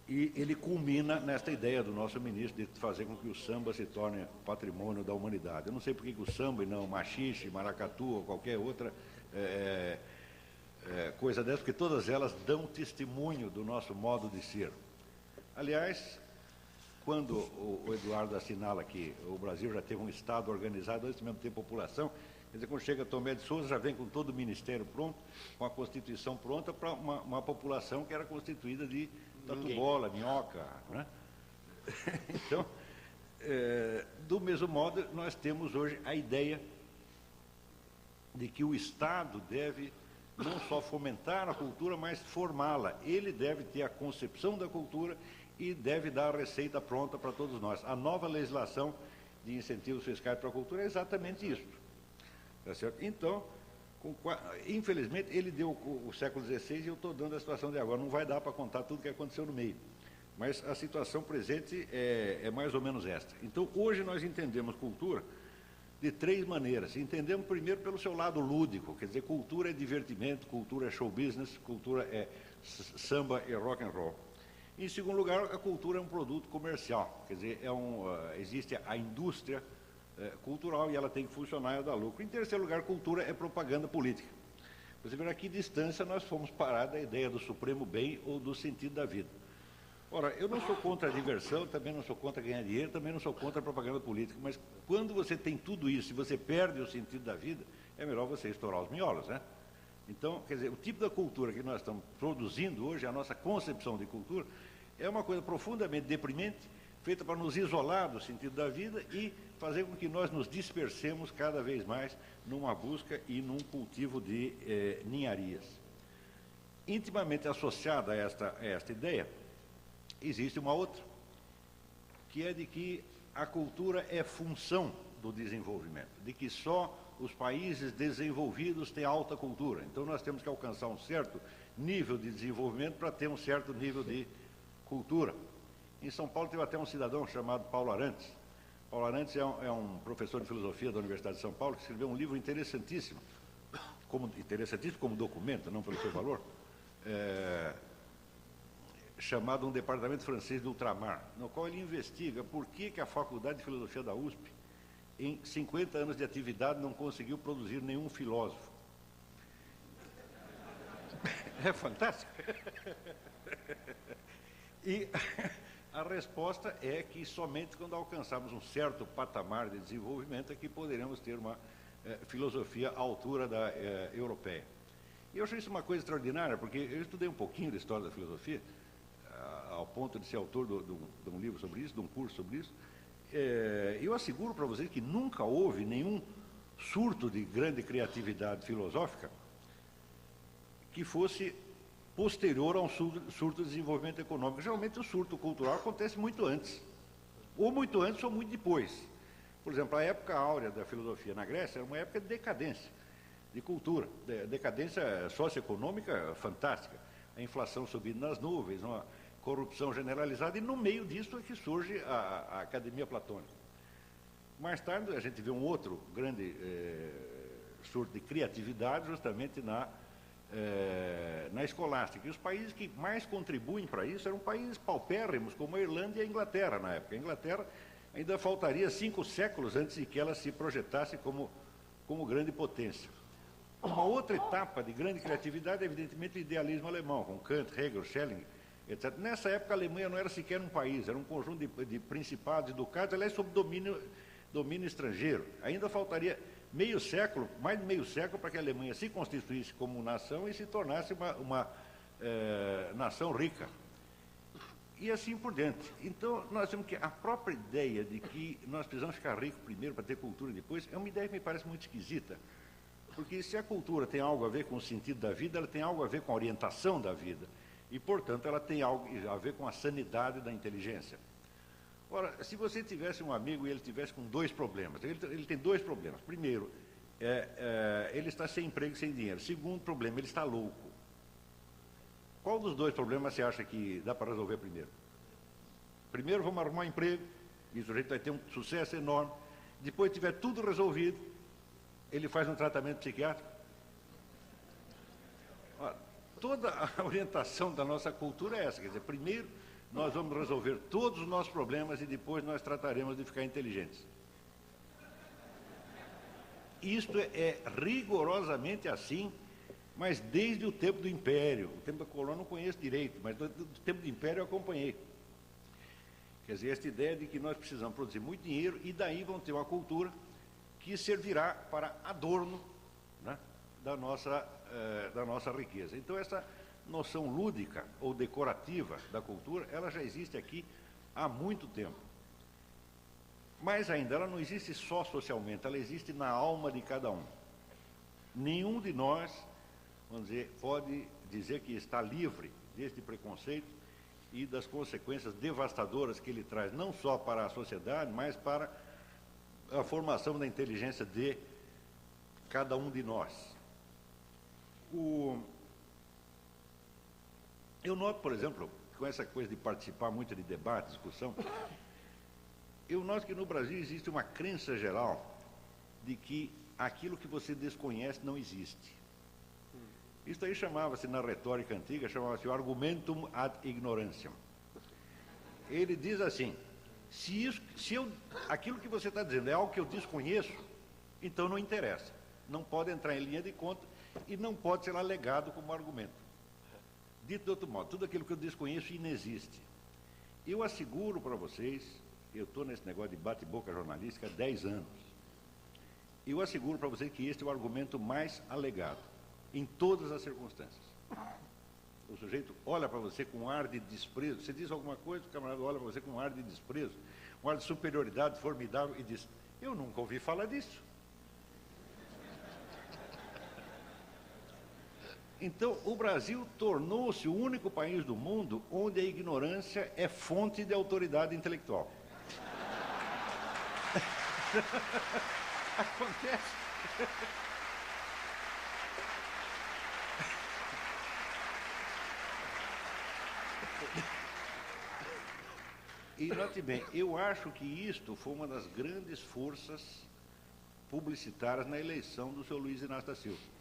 E ele culmina nesta ideia do nosso ministro de fazer com que o samba se torne patrimônio da humanidade. Eu não sei por que o samba e não machixe, maracatu ou qualquer outra coisa dessa, porque todas elas dão testemunho do nosso modo de ser. Aliás, quando o Eduardo assinala que o Brasil já teve um Estado organizado antes mesmo de ter população, quer dizer, quando chega Tomé de Souza, já vem com todo o ministério pronto, com a Constituição pronta para uma população que era constituída de tatu-bola, minhoca, né? Então, do mesmo modo, nós temos hoje a ideia de que o Estado deve não só fomentar a cultura, mas formá-la. Ele deve ter a concepção da cultura e deve dar a receita pronta para todos nós. A nova legislação de incentivos fiscais para a cultura é exatamente isso. Tá certo? Então, infelizmente, ele deu o século XVI e eu estou dando a situação de agora. Não vai dar para contar tudo o que aconteceu no meio. Mas a situação presente é mais ou menos esta. Então, hoje nós entendemos cultura de três maneiras. Entendemos primeiro pelo seu lado lúdico, quer dizer, cultura é divertimento, cultura é show business, cultura é samba e rock and roll. Em segundo lugar, a cultura é um produto comercial, quer dizer, existe a indústria cultural e ela tem que funcionar e dar lucro. Em terceiro lugar, cultura é propaganda política. Você vê a que distância nós fomos parar da ideia do supremo bem ou do sentido da vida. Ora, eu não sou contra a diversão, também não sou contra ganhar dinheiro, também não sou contra a propaganda política, mas quando você tem tudo isso e você perde o sentido da vida, é melhor você estourar os miolos, né? Então, quer dizer, o tipo da cultura que nós estamos produzindo hoje, a nossa concepção de cultura, é uma coisa profundamente deprimente, feita para nos isolar do sentido da vida e fazer com que nós nos dispersemos cada vez mais numa busca e num cultivo de ninharias. Intimamente associada a esta ideia, existe uma outra, que é de que a cultura é função do desenvolvimento, de que só os países desenvolvidos têm alta cultura. Então, nós temos que alcançar um certo nível de desenvolvimento para ter um certo nível de cultura. Em São Paulo, teve até um cidadão chamado Paulo Arantes. Paulo Arantes é um professor de filosofia da Universidade de São Paulo, que escreveu um livro interessantíssimo como documento, não pelo seu valor, chamado Um Departamento Francês do Ultramar, no qual ele investiga por que a Faculdade de Filosofia da USP, em 50 anos de atividade, não conseguiu produzir nenhum filósofo. É fantástico. E a resposta é que somente quando alcançarmos um certo patamar de desenvolvimento é que poderemos ter uma filosofia à altura da europeia. E eu acho isso uma coisa extraordinária, porque eu estudei um pouquinho da história da filosofia, ao ponto de ser autor de um livro sobre isso, de um curso sobre isso. Eu asseguro para vocês que nunca houve nenhum surto de grande criatividade filosófica que fosse posterior a um surto de desenvolvimento econômico. Geralmente o surto cultural acontece muito antes, ou muito depois. Por exemplo, a época áurea da filosofia na Grécia era uma época de decadência, de cultura, decadência socioeconômica fantástica, a inflação subindo nas nuvens, uma corrupção generalizada, e no meio disso é que surge a Academia Platônica. Mais tarde a gente vê um outro grande surto de criatividade justamente na escolástica. E os países que mais contribuem para isso eram países paupérrimos, como a Irlanda e a Inglaterra na época. A Inglaterra ainda faltaria 5 séculos antes de que ela se projetasse como grande potência. Uma outra etapa de grande criatividade é, evidentemente, o idealismo alemão, com Kant, Hegel, Schelling, etc. Nessa época, a Alemanha não era sequer um país, era um conjunto de principados e ducados, aliás, sob domínio estrangeiro. Ainda faltaria meio século, mais de meio século, para que a Alemanha se constituísse como nação e se tornasse uma nação rica. E assim por diante. Então, nós temos que a própria ideia de que nós precisamos ficar ricos primeiro para ter cultura depois, é uma ideia que me parece muito esquisita. Porque se a cultura tem algo a ver com o sentido da vida, ela tem algo a ver com a orientação da vida. E, portanto, ela tem algo a ver com a sanidade da inteligência. Ora, se você tivesse um amigo e ele tivesse com 2 problemas, ele tem 2 problemas. Primeiro, ele está sem emprego e sem dinheiro. Segundo problema, ele está louco. Qual dos 2 problemas você acha que dá para resolver primeiro? Primeiro, vamos arrumar um emprego, e o sujeito vai ter um sucesso enorme. Depois, tiver tudo resolvido, ele faz um tratamento psiquiátrico. Ora, toda a orientação da nossa cultura é essa, quer dizer, primeiro nós vamos resolver todos os nossos problemas e depois nós trataremos de ficar inteligentes. Isto é rigorosamente assim, mas desde o tempo do Império. O tempo da colônia eu não conheço direito, mas do tempo do Império eu acompanhei. Quer dizer, esta ideia de que nós precisamos produzir muito dinheiro e daí vamos ter uma cultura que servirá para adorno, né, da nossa riqueza. Então, essa noção lúdica ou decorativa da cultura, ela já existe aqui há muito tempo. Mas ainda, ela não existe só socialmente, ela existe na alma de cada um. Nenhum de nós, vamos dizer, pode dizer que está livre deste preconceito e das consequências devastadoras que ele traz, não só para a sociedade, mas para a formação da inteligência de cada um de nós. Eu noto, por exemplo, com essa coisa de participar muito de debate, discussão, eu noto que no Brasil existe uma crença geral de que aquilo que você desconhece não existe. Isso aí chamava-se, na retórica antiga, chamava-se o argumentum ad ignorantiam. Ele diz assim, aquilo que você está dizendo é algo que eu desconheço, então não interessa. Não pode entrar em linha de conta e não pode ser alegado como argumento. Dito de outro modo, tudo aquilo que eu desconheço inexiste. Eu asseguro para vocês, eu estou nesse negócio de bate-boca jornalística há 10 anos, eu asseguro para vocês que este é o argumento mais alegado, em todas as circunstâncias. O sujeito olha para você com um ar de desprezo, você diz alguma coisa, o camarada olha para você com um ar de desprezo, um ar de superioridade formidável e diz, eu nunca ouvi falar disso. Então, o Brasil tornou-se o único país do mundo onde a ignorância é fonte de autoridade intelectual. Acontece. E note bem, eu acho que isto foi uma das grandes forças publicitárias na eleição do seu Luiz Inácio da Silva.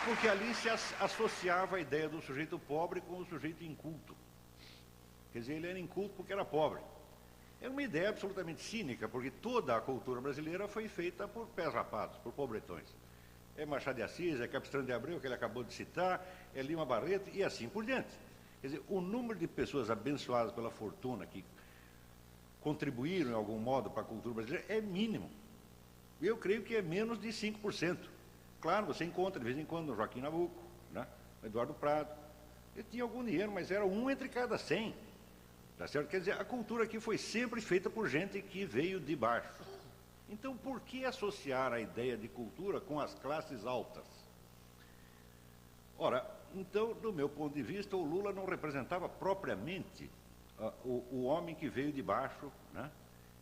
Porque ali se associava a ideia do sujeito pobre com o sujeito inculto. Quer dizer, ele era inculto porque era pobre. É uma ideia absolutamente cínica, porque toda a cultura brasileira foi feita por pés rapados, por pobretões. É Machado de Assis, é Capistrano de Abreu, que ele acabou de citar, é Lima Barreto e assim por diante. Quer dizer, o número de pessoas abençoadas pela fortuna que contribuíram em algum modo para a cultura brasileira é mínimo. Eu creio que é menos de 5%. Claro, você encontra de vez em quando o Joaquim Nabuco, né? O Eduardo Prado. Ele tinha algum dinheiro, mas era um entre cada 100. Tá certo? Quer dizer, a cultura aqui foi sempre feita por gente que veio de baixo. Então, por que associar a ideia de cultura com as classes altas? Ora, então, do meu ponto de vista, o Lula não representava propriamente o homem que veio de baixo, né?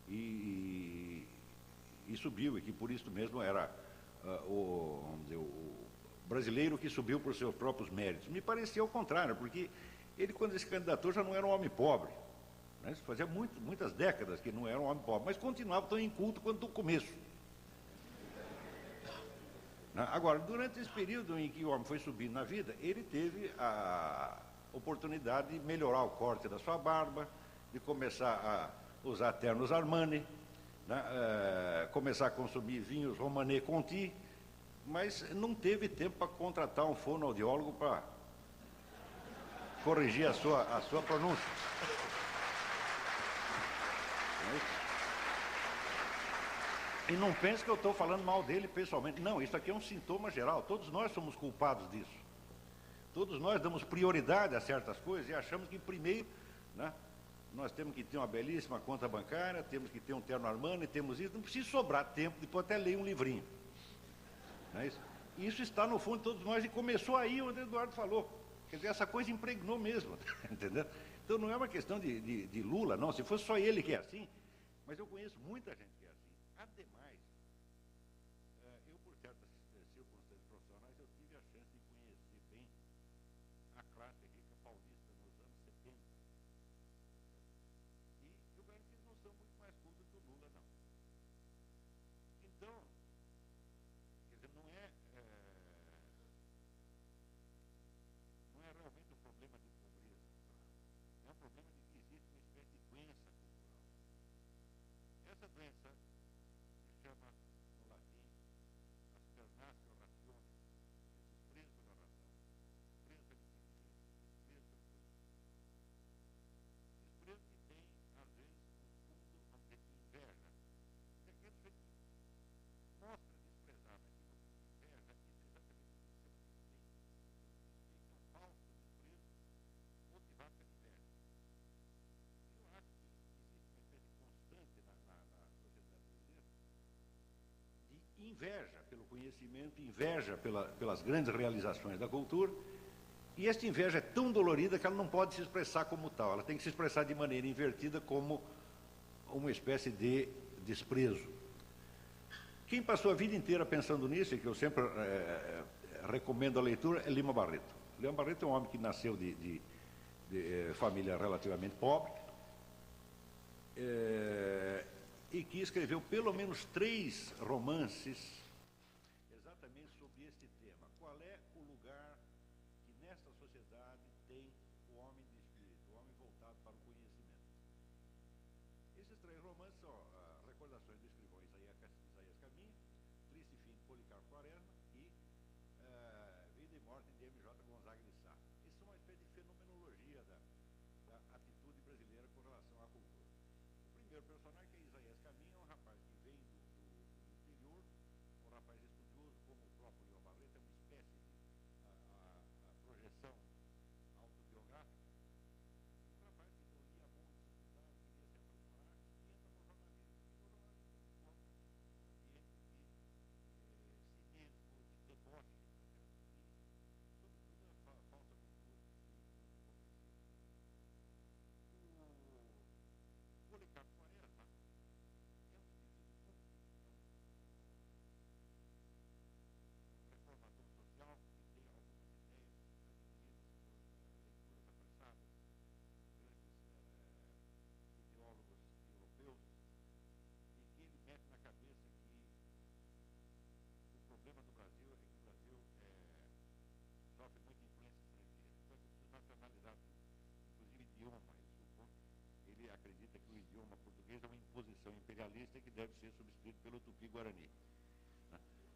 E subiu, e que por isso mesmo era vamos dizer, o brasileiro que subiu por seus próprios méritos. Me parecia ao contrário, porque ele, quando se candidatou, já não era um homem pobre. Né? Isso fazia muitas décadas que não era um homem pobre, mas continuava tão inculto quanto no começo. Agora, durante esse período em que o homem foi subindo na vida, ele teve a oportunidade de melhorar o corte da sua barba, de começar a usar ternos Armani, né? Começar a consumir vinhos Romanée Conti, mas não teve tempo para contratar um fonoaudiólogo para corrigir a sua pronúncia. E não pense que eu estou falando mal dele pessoalmente. Não, isso aqui é um sintoma geral. Todos nós somos culpados disso. Todos nós damos prioridade a certas coisas e achamos que primeiro, né, nós temos que ter uma belíssima conta bancária, temos que ter um terno Armani, temos isso. Não precisa sobrar tempo, depois até ler um livrinho. Não é isso? Isso está no fundo de todos nós e começou aí onde o Eduardo falou. Quer dizer, essa coisa impregnou mesmo. Entendeu? Então não é uma questão de Lula, não. Se fosse só ele que é assim, mas eu conheço muita gente que é assim. Ademais, eu, por certas circunstâncias profissionais, eu tive a chance de conhecer bem a classe rica paulista nos anos 70. E eu vejo que eles não são muito mais cultos que o Lula, não. Então, quer dizer, não é realmente um problema de pobreza. É um problema de que existe uma espécie de doença cultural. Essa doença se chama, no latim, aspernatio rationis, desprezo pela razão, desprezo pela inteligência, desprezo pelo conhecimento. Desprezo que tem, às vezes, um fundo, vamos dizer, de inveja. E aquele sujeito que mostra desprezar aquilo que inveja, isso é exatamente o que se chama de fake. O fake é um falso desprezo motivado pela inveja. Eu acho que existe uma espécie de constante na sociedade brasileira de inveja pelo conhecimento, inveja pelas grandes realizações da cultura, e esta inveja é tão dolorida que ela não pode se expressar como tal, ela tem que se expressar de maneira invertida como uma espécie de desprezo. Quem passou a vida inteira pensando nisso, e que eu sempre recomendo a leitura, é Lima Barreto. Lima Barreto é um homem que nasceu de família relativamente pobre, e que escreveu pelo menos 3 romances exatamente sobre este tema. sociedade tem o homem de espírito, o homem voltado para o conhecimento. Esses 3 romances são Recordações do Escrivão Isaías Caminha, Triste Fim de Policarpo Quaresma e Vida e Morte de M.J. Gonzaga de Sá. Isso é uma espécie de fenomenologia da atitude brasileira com relação à cultura. O primeiro personagem, que é Isaías Caminha, é um rapaz que vem do interior, um rapaz estudioso, como o próprio Leão Barreto, é uma espécie de projeção autobiográfica. Um rapaz que não lia muito, estudava, queria se aprimorar, e entra no jornalismo. E no jornalismo encontra um ambiente de cinismo, de deboche, e, sobretudo, a falsa cultura e hipocrisia. O Policarpo Quaresma é um indivíduo público, um reformador social que tem algumas ideias adquiridas por leituras apressadas de grandes ideólogos europeus, e que ele mete na cabeça que o problema do Brasil é que o Brasil sofre muita influência estrangeira. Então, ele precisa nacionalizar tudo, inclusive idioma. Ele acredita que o idioma português é uma imposição imperialista que deve ser substituído pelo tupi-guarani.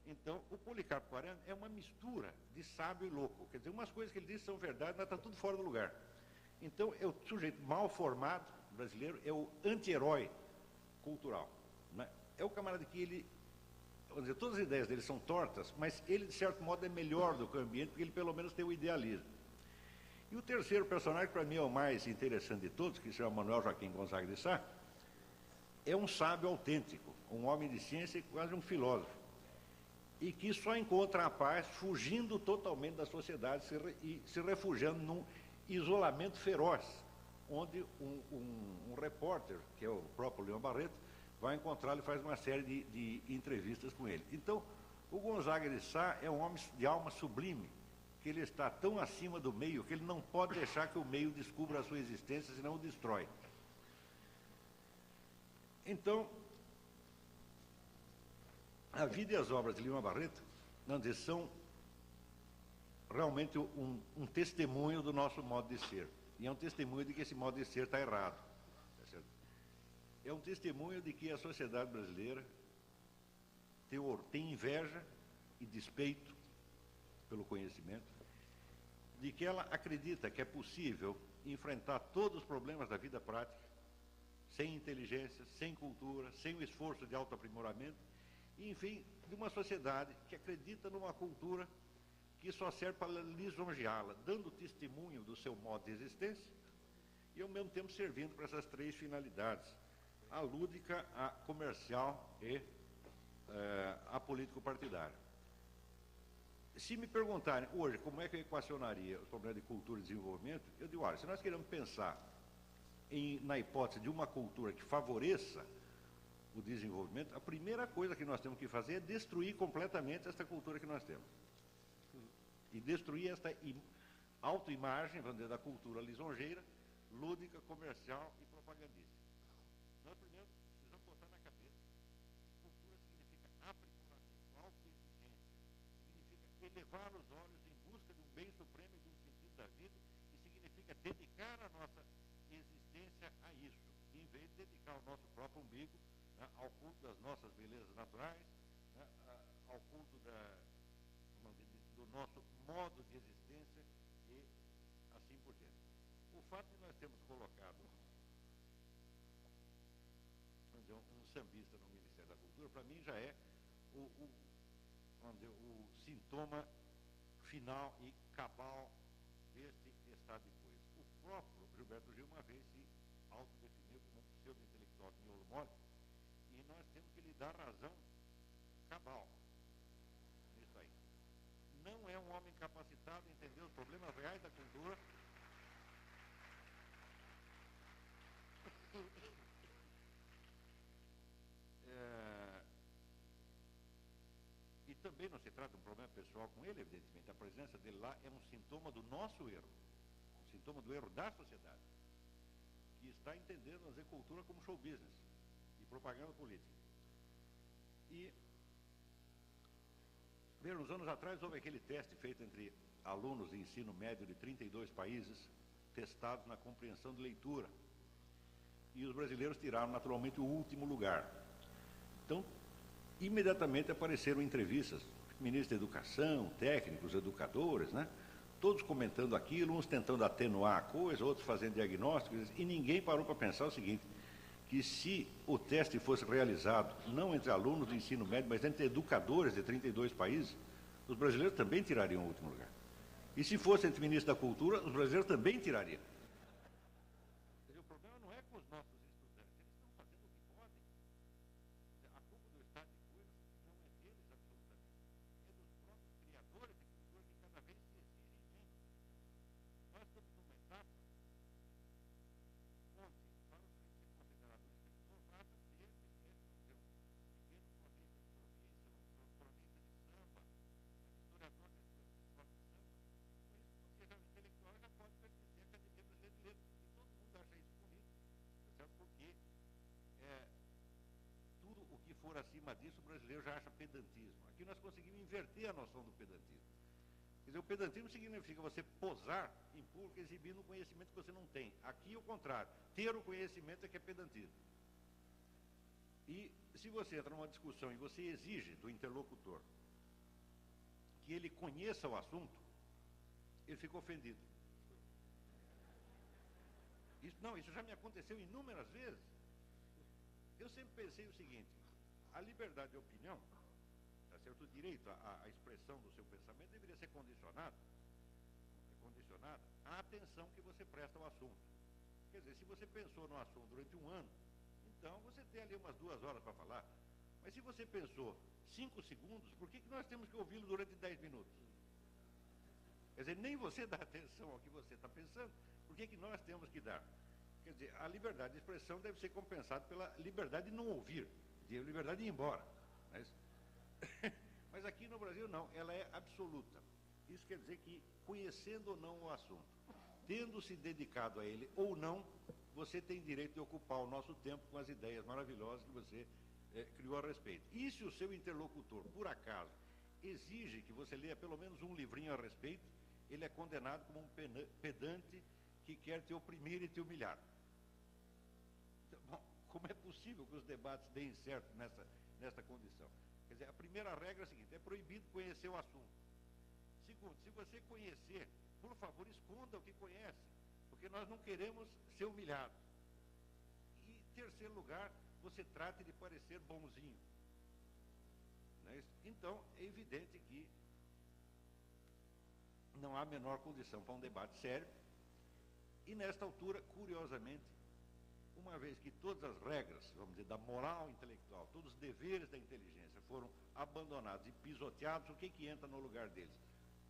Então, o Policarpo Quaresma é uma mistura de sábio e louco. Quer dizer, umas coisas que ele diz são verdade, mas está tudo fora do lugar. Então, é o sujeito mal formado brasileiro, é o anti-herói cultural. Né? É o camarada que ele, vamos dizer, todas as ideias dele são tortas, mas ele, de certo modo, é melhor do que o ambiente, porque ele pelo menos tem o idealismo. E o terceiro personagem, que para mim é o mais interessante de todos, que se chama Manuel Joaquim Gonzaga de Sá, é um sábio autêntico, um homem de ciência e quase um filósofo, e que só encontra a paz fugindo totalmente da sociedade e se refugiando num isolamento feroz, onde um repórter, que é o próprio Leão Barreto, vai encontrá-lo e faz uma série de entrevistas com ele. Então, o Gonzaga de Sá é um homem de alma sublime, que ele está tão acima do meio que ele não pode deixar que o meio descubra a sua existência, senão o destrói. Então, a vida e as obras de Lima Barreto, não dizer, são realmente um testemunho do nosso modo de ser. E é um testemunho de que esse modo de ser está errado. Tá certo? É um testemunho de que a sociedade brasileira tem inveja e despeito pelo conhecimento, de que ela acredita que é possível enfrentar todos os problemas da vida prática sem inteligência, sem cultura, sem o esforço de autoaprimoramento, e, enfim, de uma sociedade que acredita numa cultura que só serve para lisonjeá-la, dando testemunho do seu modo de existência e, ao mesmo tempo, servindo para essas 3 finalidades: a lúdica, a comercial e a político-partidária. Se me perguntarem hoje como é que eu equacionaria os problemas de cultura e desenvolvimento, eu digo, olha, se nós queremos pensar na hipótese de uma cultura que favoreça o desenvolvimento, a primeira coisa que nós temos que fazer é destruir completamente esta cultura que nós temos. E destruir esta autoimagem, vamos dizer, da cultura lisonjeira, lúdica, comercial e propagandística. Nós primeiro precisamos botar na cabeça que cultura significa aprimoramento, autoexigência, significa elevar os olhos em busca de um bem supremo e de um sentido da vida, e significa dedicar a nossa existência a isso, em vez de dedicar o nosso próprio umbigo, né, ao culto das nossas belezas naturais, né, ao culto do nosso modo de existência e assim por diante. O fato de nós termos colocado um sambista no Ministério da Cultura, para mim já é o sintoma final e cabal deste estado de coisas. O próprio Gilberto Gil uma vez se autodefiniu como um pseudo-intelectual de miolo mole, e nós temos que lhe dar razão cabal nisso aí. Não é um homem capacitado a entender os problemas reais da cultura. E também não se trata de um problema pessoal com ele, evidentemente. A presença dele lá é um sintoma do nosso erro, um sintoma do erro da sociedade, que está entendendo fazer cultura como show business e propaganda política. E, uns anos atrás, houve aquele teste feito entre alunos de ensino médio de 32 países testados na compreensão de leitura. E os brasileiros tiraram, naturalmente, o último lugar. Então, imediatamente apareceram entrevistas, ministro da Educação, técnicos, educadores, né? Todos comentando aquilo, uns tentando atenuar a coisa, outros fazendo diagnósticos, e ninguém parou para pensar o seguinte, que se o teste fosse realizado não entre alunos de ensino médio, mas entre educadores de 32 países, os brasileiros também tirariam o último lugar. E se fosse entre ministros da Cultura, os brasileiros também tirariam. O problema não é com os nossos estudantes, eles estão fazendo o que podem. A culpa do estado de coisas não é deles absolutamente, é dos próprios criadores de cultura que cada vez se exigem menos. Nós estamos numa etapa onde, para o sujeito ser considerado um escritor, basta ter um pequeno cronista de província, um cronista de samba, um historiador de escola de samba. Com isso, você já é intelectual, já pode pertencer à Academia Brasileira de Letras. E todo mundo acha isso bonito, certo? Porque tudo o que for acima disso, o brasileiro já acha pedantismo. Aqui nós conseguimos inverter a noção do pedantismo. Quer dizer, o pedantismo significa você posar em público exibindo um conhecimento que você não tem. Aqui é o contrário. Ter o conhecimento é que é pedantismo. E se você entra numa discussão e você exige do interlocutor que ele conheça o assunto, ele fica ofendido. Isso já me aconteceu inúmeras vezes. Eu sempre pensei o seguinte, a liberdade de opinião, tá certo? O direito à expressão do seu pensamento deveria ser condicionada à atenção que você presta ao assunto. Quer dizer, se você pensou no assunto durante um ano, então você tem ali umas 2 horas para falar. Mas se você pensou 5 segundos, por que nós temos que ouvi-lo durante 10 minutos? Quer dizer, nem você dá atenção ao que você está pensando, por que nós temos que dar? Quer dizer, a liberdade de expressão deve ser compensada pela liberdade de não ouvir, de liberdade de ir embora. Mas aqui no Brasil não, ela é absoluta. Isso quer dizer que, conhecendo ou não o assunto, tendo se dedicado a ele ou não, você tem direito de ocupar o nosso tempo com as ideias maravilhosas que você criou a respeito. E se o seu interlocutor, por acaso, exige que você leia pelo menos um livrinho a respeito, ele é condenado como um pedante que quer te oprimir e te humilhar. Então, bom, como é possível que os debates deem certo nesta condição? Quer dizer, a primeira regra é a seguinte, é proibido conhecer o assunto. Segundo, se você conhecer, por favor, esconda o que conhece, porque nós não queremos ser humilhados. E, em terceiro lugar, você trate de parecer bonzinho. Não é isso? Então, é evidente que não há a menor condição para um debate sério. E, nesta altura, curiosamente, uma vez que todas as regras, vamos dizer, da moral intelectual, todos os deveres da inteligência foram abandonados e pisoteados, o que entra no lugar deles?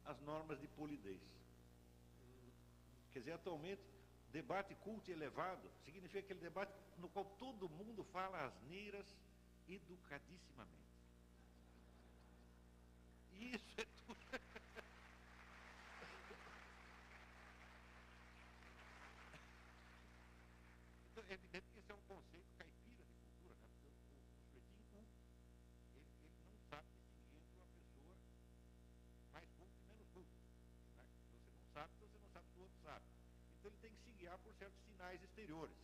As normas de polidez. Quer dizer, atualmente, debate culto e elevado significa aquele debate no qual todo mundo fala asneiras educadissimamente. Isso é tudo. Então, é evidente que esse é um conceito caipira de cultura, né? Porque o sujeitinho culto, ele não sabe distinguir entre uma pessoa mais culta e menos culta. Né? Você não sabe, então você não sabe que o outro sabe. Então ele tem que se guiar por certos sinais exteriores.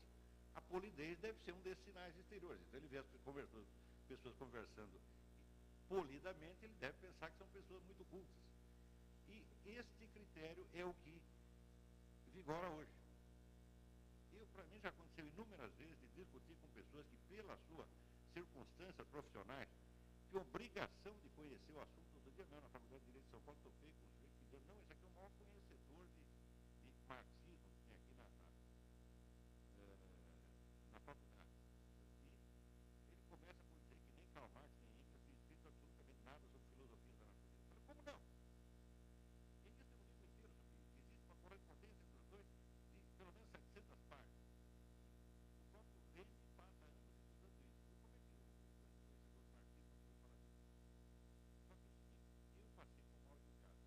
A polidez deve ser um desses sinais exteriores. Então ele vê as pessoas conversando polidamente, ele deve pensar que são pessoas muito cultas. E este critério é o que vigora hoje. Para mim já aconteceu inúmeras vezes de discutir com pessoas que, pelas suas circunstâncias profissionais, de obrigação de conhecer o assunto. Outro dia mesmo, na Faculdade de Direito de São Paulo, topei com um sujeito que dizia, não, esse aqui é o maior conhecedor de marxismo que tem aqui na faculdade. E ele começa por dizer que nem Karl Marx, nem Engels tem escrito absolutamente nada sobre filosofia da natureza. Eu falei, como não? Engels tem um livro inteiro sobre isso. Existe uma correspondência entre os dois de pelo menos 700 páginas. O próprio Lenin passa anos estudando isso. E como é que o conhecedor marxista não foi falar disso? Só que é o seguinte, eu passei por mal educado.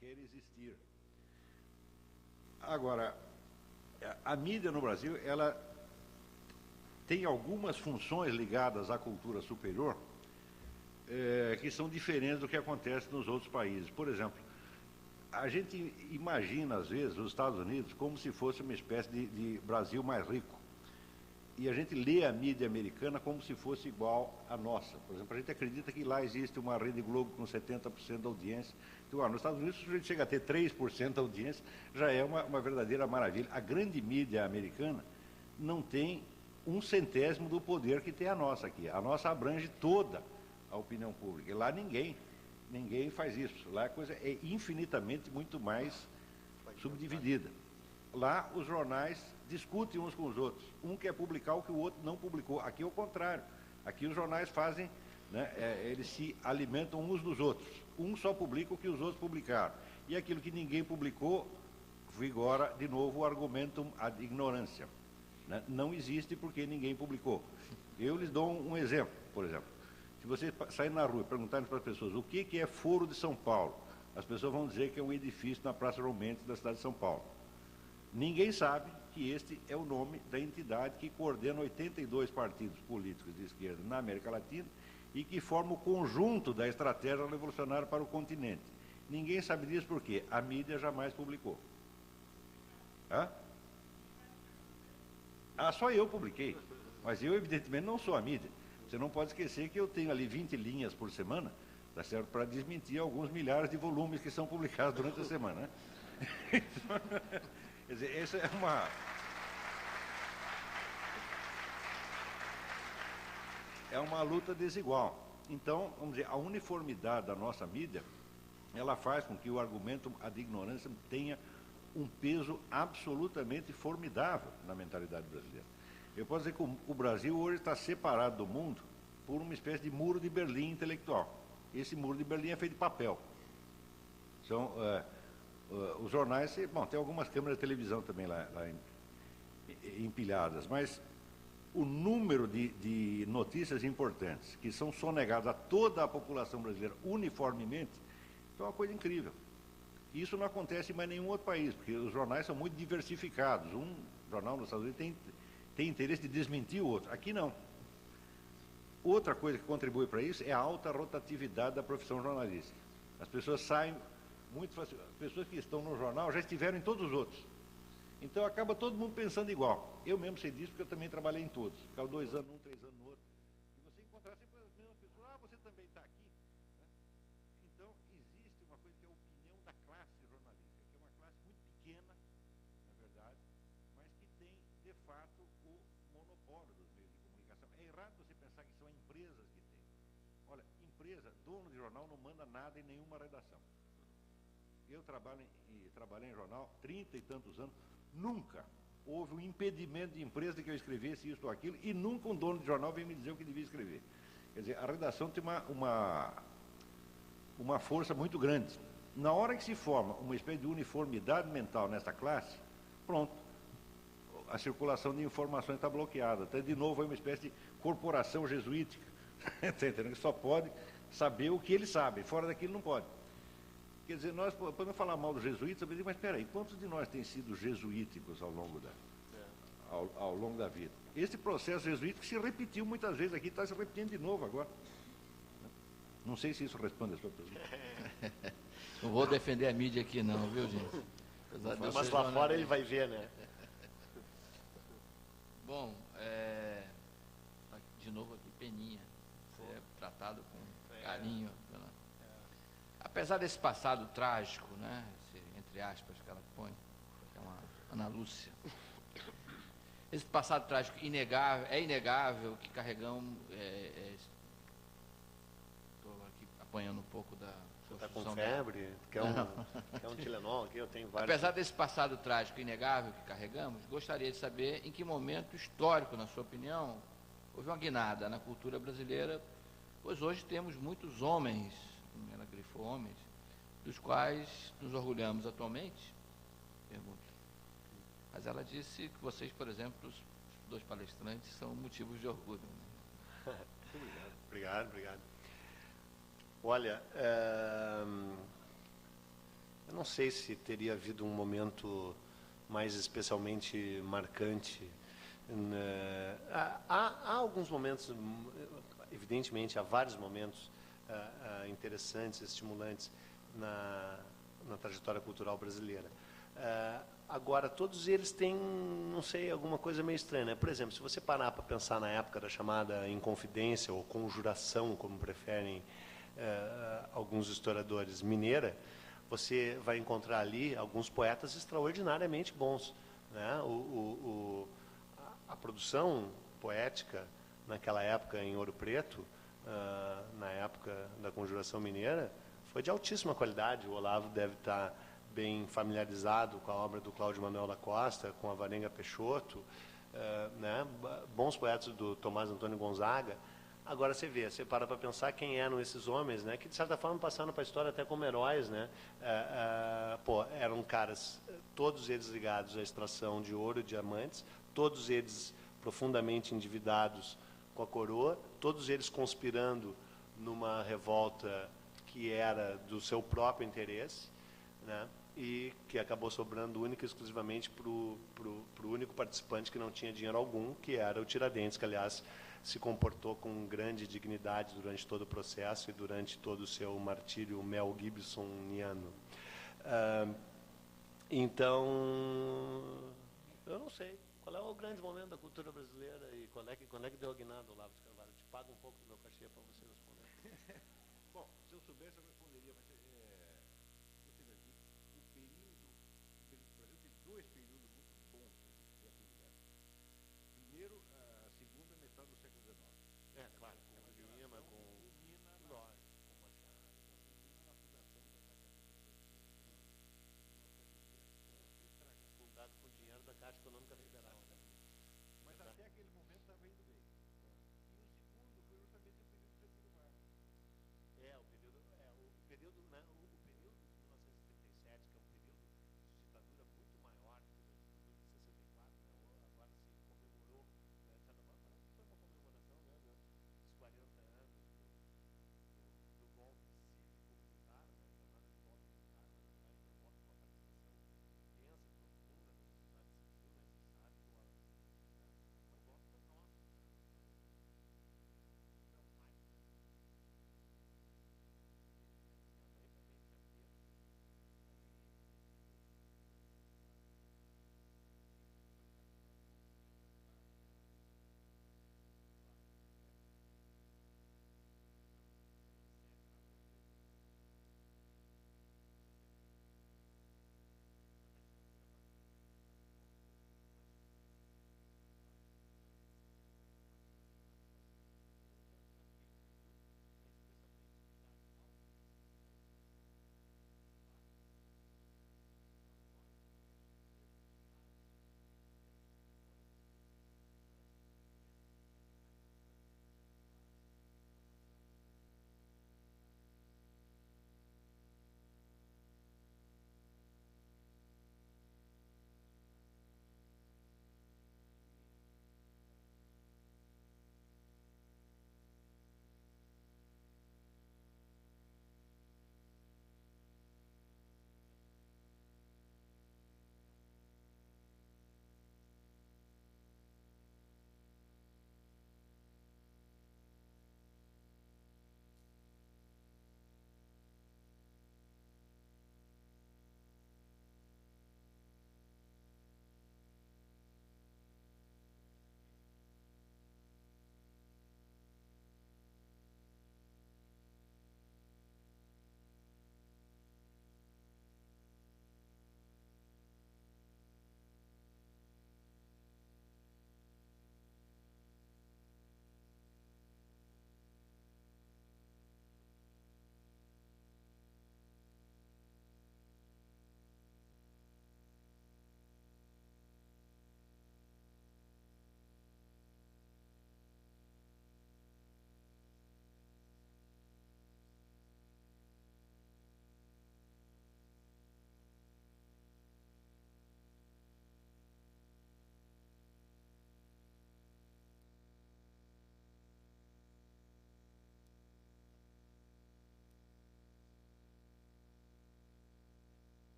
quer existir. Agora, a mídia no Brasil, ela tem algumas funções ligadas à cultura superior que são diferentes do que acontece nos outros países. Por exemplo, a gente imagina, às vezes, os Estados Unidos como se fosse uma espécie de Brasil mais rico. E a gente lê a mídia americana como se fosse igual à nossa. Por exemplo, a gente acredita que lá existe uma Rede Globo com 70% da audiência. Então, nos Estados Unidos, se a gente chega a ter 3% da audiência, já é uma verdadeira maravilha. A grande mídia americana não tem 1/100º do poder que tem a nossa aqui. A nossa abrange toda a opinião pública. E lá ninguém faz isso. Lá a coisa é infinitamente muito mais subdividida. Lá os jornais discutem uns com os outros. Um quer publicar o que o outro não publicou. Aqui é o contrário. Aqui os jornais fazem, né, eles se alimentam uns dos outros. Um só publica o que os outros publicaram. E aquilo que ninguém publicou, vigora de novo o argumentum ad ignorância. Né? Não existe porque ninguém publicou. Eu lhes dou um exemplo, por exemplo. Se você sair na rua e perguntar para as pessoas o que é Foro de São Paulo, as pessoas vão dizer que é um edifício na Praça João Mendes da cidade de São Paulo. Ninguém sabe que este é o nome da entidade que coordena 82 partidos políticos de esquerda na América Latina e que forma o conjunto da estratégia revolucionária para o continente. Ninguém sabe disso porque a mídia jamais publicou. Hã? Só eu publiquei, mas eu evidentemente não sou a mídia. Você não pode esquecer que eu tenho ali 20 linhas por semana, tá certo, para desmentir alguns milhares de volumes que são publicados durante a semana. Né? Quer dizer, essa é uma luta desigual. Então, vamos dizer, a uniformidade da nossa mídia, ela faz com que o argumento ad ignorância tenha um peso absolutamente formidável na mentalidade brasileira. Eu posso dizer que o Brasil hoje está separado do mundo por uma espécie de muro de Berlim intelectual. Esse muro de Berlim é feito de papel. São os jornais, bom, tem algumas câmeras de televisão também lá empilhadas, mas o número de notícias importantes que são sonegadas a toda a população brasileira uniformemente é uma coisa incrível. Isso não acontece em mais nenhum outro país, porque os jornais são muito diversificados. Um jornal nos Estados Unidos tem interesse de desmentir o outro. Aqui não. Outra coisa que contribui para isso é a alta rotatividade da profissão jornalística. As pessoas saem muito fácil. As pessoas que estão no jornal já estiveram em todos os outros. Então acaba todo mundo pensando igual. Eu mesmo sei disso porque eu também trabalhei em todos. Ficava 2 anos num, 3 anos no outro. E você encontrar sempre as mesmas pessoas. Você também está aqui. Né? Então existe uma coisa que é a opinião da classe jornalística, que é uma classe muito pequena, na verdade, mas que tem, de fato, o monopólio dos meios de comunicação. É errado você pensar que são empresas que têm. Olha, empresa, dono de jornal não manda nada em nenhuma redação. Eu trabalhei em jornal 30 e tantos anos, nunca houve um impedimento de empresa que eu escrevesse isso ou aquilo, e nunca um dono de jornal veio me dizer o que devia escrever. Quer dizer, a redação tem uma força muito grande. Na hora que se forma uma espécie de uniformidade mental nessa classe, pronto, a circulação de informações está bloqueada. Então, de novo, é uma espécie de corporação jesuítica, está entendendo? Que só pode saber o que eles sabem, fora daquilo não pode. Quer dizer, nós podemos falar mal dos jesuítas, mas espera aí, quantos de nós têm sido jesuíticos ao longo da vida? Esse processo jesuítico se repetiu muitas vezes aqui, está se repetindo de novo agora. Não sei se isso responde a sua pergunta. Não vou defender a mídia aqui não, viu, gente? Mas lá fora ele vai ver, né? Bom, de novo aqui, Peninha. Você é tratado com carinho. Apesar desse passado trágico, né, entre aspas que ela põe, que é uma Ana Lúcia, esse passado trágico é inegável que carregamos, estou aqui apanhando um pouco da sua Está com função febre? Quer um Tilenol aqui? Eu tenho vários. Apesar desse passado trágico e inegável que carregamos, gostaria de saber em que momento histórico, na sua opinião, houve uma guinada na cultura brasileira, pois hoje temos muitos homens, ela grifou homens, dos quais nos orgulhamos atualmente? Pergunta. Mas ela disse que vocês, por exemplo, os 2 palestrantes, são motivos de orgulho. Né? Obrigado. Olha, Eu não sei se teria havido um momento mais especialmente marcante. Há alguns momentos, evidentemente, há vários momentos interessantes, estimulantes na trajetória cultural brasileira. Agora, todos eles têm, não sei, alguma coisa meio estranha, né? Por exemplo, se você parar para pensar na época da chamada Inconfidência, ou Conjuração, como preferem alguns historiadores, mineira, você vai encontrar ali alguns poetas extraordinariamente bons, né? A produção poética naquela época em Ouro Preto, na época da Conjuração Mineira, foi de altíssima qualidade. O Olavo deve estar bem familiarizado com a obra do Cláudio Manuel da Costa, com a Varenga Peixoto, né? Bons poetas do Tomás Antônio Gonzaga. Agora você para pensar quem eram esses homens, né? Que de certa forma passaram para a história até como heróis, né? Eram caras, todos eles ligados à extração de ouro e diamantes, todos eles profundamente endividados com a coroa, todos eles conspirando numa revolta que era do seu próprio interesse, né? E que acabou sobrando única e exclusivamente para o único participante que não tinha dinheiro algum, que era o Tiradentes, que, aliás, se comportou com grande dignidade durante todo o processo e durante todo o seu martírio Mel Gibsoniano. Então, eu não sei. Qual é o grande momento da cultura brasileira e quando é que deu a guinada, Olavo de Carvalho? Eu te pago um pouco do meu cachê para você responder. Bom, se eu soubesse, eu responderia, mas você vai ver, o Brasil tem dois períodos muito bons de criatividade. Primeiro, a segunda metade do século XIX. Claro, com o Lima, com Lógico, com Machado. Na fundação da Fundado com dinheiro da Caixa Econômica Federal. Mas até aquele momento estava indo bem. E o segundo foi justamente o período de Getúlio Vargas. O período de 1937, que é um período de ditadura muito maior que o período de 64, né? Agora se comemorou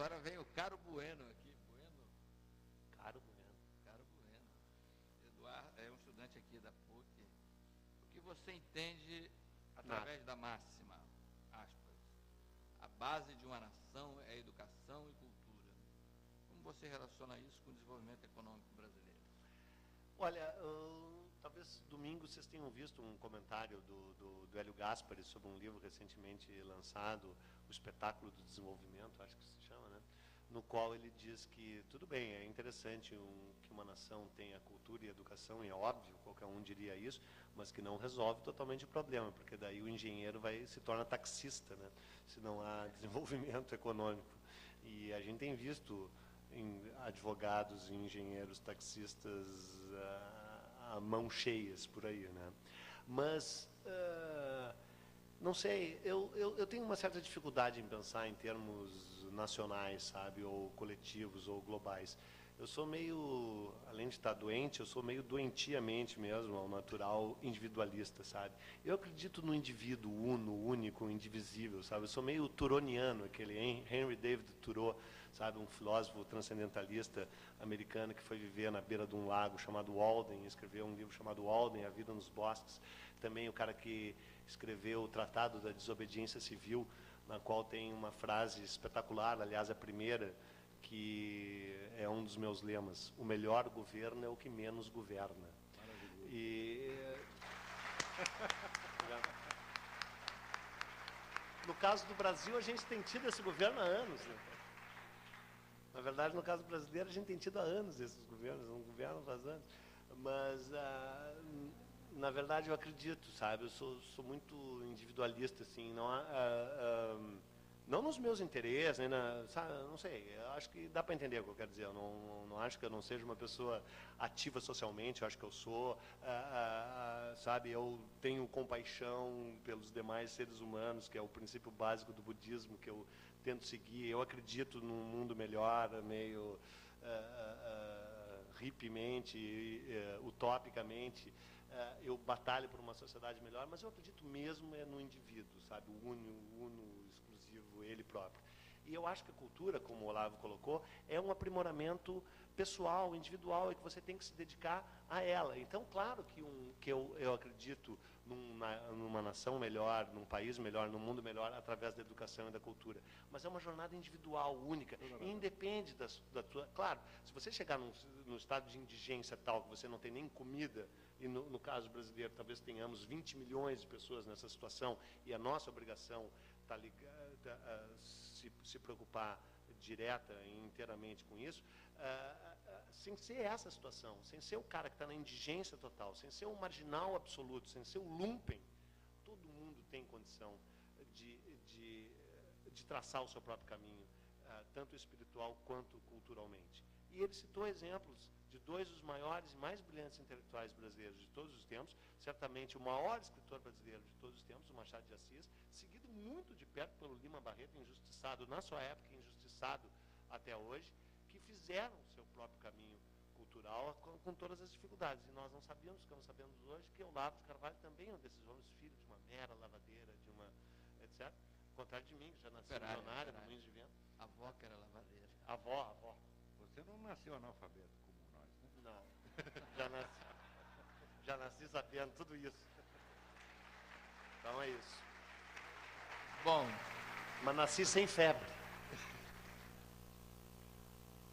agora vem o Caro Bueno aqui. Bueno? Caro Bueno. Caro Bueno. Eduardo é um estudante aqui da PUC. O que você entende através da máxima, aspas, a base de uma nação é educação e cultura? Como você relaciona isso com o desenvolvimento econômico brasileiro? Olha, talvez domingo vocês tenham visto um comentário do Hélio Gaspari sobre um livro recentemente lançado, O Espetáculo do Desenvolvimento, acho que se chama, né? No qual ele diz que, tudo bem, é interessante que uma nação tenha cultura e educação, e é óbvio, qualquer um diria isso, mas que não resolve totalmente o problema, porque daí o engenheiro se torna taxista, né? Se não há desenvolvimento econômico. E a gente tem visto advogados e engenheiros taxistas a mão cheias por aí, né? Mas não sei, eu tenho uma certa dificuldade em pensar em termos nacionais, sabe, ou coletivos ou globais. Eu sou meio, além de estar doente, eu sou meio doentiamente mesmo, ao natural individualista, sabe? Eu acredito no indivíduo uno, único, indivisível, sabe? Eu sou meio turoniano, aquele Henry David Thoreau, sabe? Um filósofo transcendentalista americano que foi viver na beira de um lago chamado Walden, escreveu um livro chamado Walden, A Vida nos Bosques. Também o cara que escreveu o Tratado da Desobediência Civil, na qual tem uma frase espetacular, aliás, a primeira, que é um dos meus lemas: o melhor governo é o que menos governa. Maravilhoso. No caso do Brasil, a gente tem tido esse governo há anos, né? Na verdade, no caso brasileiro, a gente tem tido há anos esses governos, um governo faz anos. Mas, na verdade, eu acredito, sabe? Eu sou muito individualista, assim, não nos meus interesses, nem sabe, não sei, eu acho que dá para entender o que eu quero dizer. Eu não acho que eu não seja uma pessoa ativa socialmente, eu acho que eu sou, sabe, eu tenho compaixão pelos demais seres humanos, que é o princípio básico do budismo que eu tento seguir. Eu acredito num mundo melhor, meio hippiemente, utopicamente. Eu batalho por uma sociedade melhor, mas eu acredito mesmo no indivíduo, sabe, o uno, exclusivo, ele próprio. E eu acho que a cultura, como o Olavo colocou, é um aprimoramento pessoal, individual, e que você tem que se dedicar a ela. Então, claro que eu acredito numa nação melhor, num país melhor, num mundo melhor, através da educação e da cultura. Mas é uma jornada individual, única, e independe da tua... Claro, se você chegar num estado de indigência tal, que você não tem nem comida, e no caso brasileiro talvez tenhamos 20 milhões de pessoas nessa situação, e a nossa obrigação está ligada a se preocupar direta e inteiramente com isso, sem ser essa situação, sem ser o cara que está na indigência total, sem ser o marginal absoluto, sem ser o lumpen, todo mundo tem condição de traçar o seu próprio caminho, tanto espiritual quanto culturalmente. E ele citou exemplos de dois dos maiores e mais brilhantes intelectuais brasileiros de todos os tempos, certamente o maior escritor brasileiro de todos os tempos, o Machado de Assis, seguido muito de perto pelo Lima Barreto, injustiçado na sua época, injustiçado até hoje, que fizeram o seu próprio caminho cultural com todas as dificuldades. E nós não sabíamos, ficamos sabendo hoje, que o Olavo de Carvalho também é um desses homens, filho de uma mera lavadeira, de uma, etc. Ao contrário de mim, que já nasci milionário, no Moinhos de Vento. A avó que era lavadeira. A avó. Você não nasceu analfabeto como nós, né? Não, já nasci sabendo tudo isso. Então é isso. Bom, mas nasci sem febre.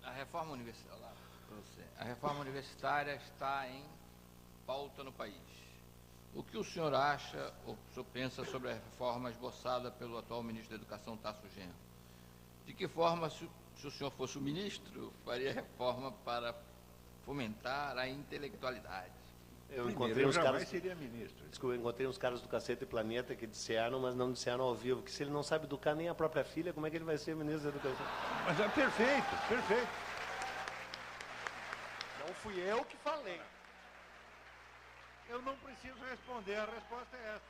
A reforma universitária está em pauta no país. O que o senhor acha, ou o senhor pensa sobre a reforma esboçada pelo atual ministro da Educação, Tasso Genro? De que forma, se o senhor fosse o ministro, faria reforma para fomentar a intelectualidade? Eu encontrei seria ministro. Desculpa, eu encontrei uns caras do Cacete e Planeta que disseram, mas não disseram ao vivo, que se ele não sabe educar nem a própria filha, como é que ele vai ser ministro da Educação? Mas é perfeito. Não fui eu que falei. Eu não preciso responder, a resposta é essa.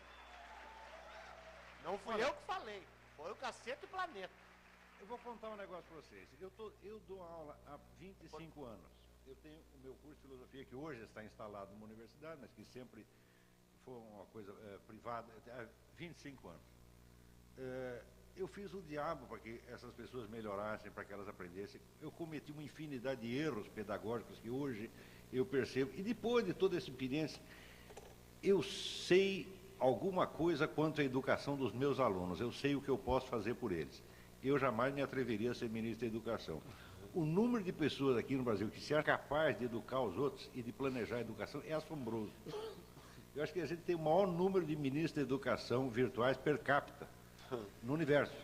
Não fui eu que falei, foi o Cacete e Planeta. Eu vou contar um negócio para vocês. Eu dou aula há 25 anos. Eu tenho o meu curso de filosofia, que hoje está instalado numa universidade, mas que sempre foi uma coisa privada, há 25 anos. eu fiz o diabo para que essas pessoas melhorassem, para que elas aprendessem. Eu cometi uma infinidade de erros pedagógicos que hoje eu percebo. E depois de toda essa experiência, eu sei alguma coisa quanto à educação dos meus alunos. Eu sei o que eu posso fazer por eles. Eu jamais me atreveria a ser ministro da Educação. O número de pessoas aqui no Brasil que se é capaz de educar os outros e de planejar a educação é assombroso. Eu acho que a gente tem o maior número de ministros de educação virtuais per capita no universo.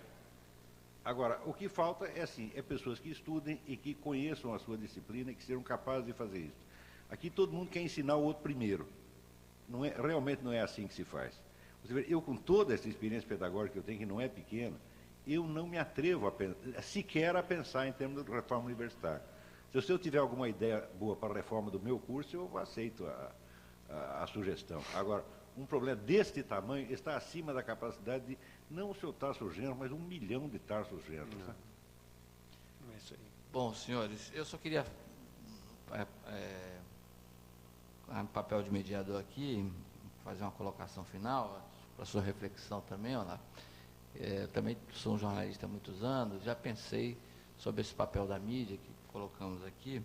Agora, o que falta é assim, é pessoas que estudem e que conheçam a sua disciplina e que sejam capazes de fazer isso. Aqui todo mundo quer ensinar o outro primeiro. Realmente não é assim que se faz. Você vê, eu, com toda essa experiência pedagógica que eu tenho, que não é pequena, eu não me atrevo sequer a pensar em termos de reforma universitária. Se eu tiver alguma ideia boa para a reforma do meu curso, eu aceito a sugestão. Agora, um problema deste tamanho está acima da capacidade de, não o seu Tarso Genro, mas 1 milhão de Tarso Genro. Não é isso aí. Bom, senhores, eu só queria, no papel de mediador aqui, fazer uma colocação final, para a sua reflexão também, Olavo. Também sou um jornalista há muitos anos, já pensei sobre esse papel da mídia que colocamos aqui.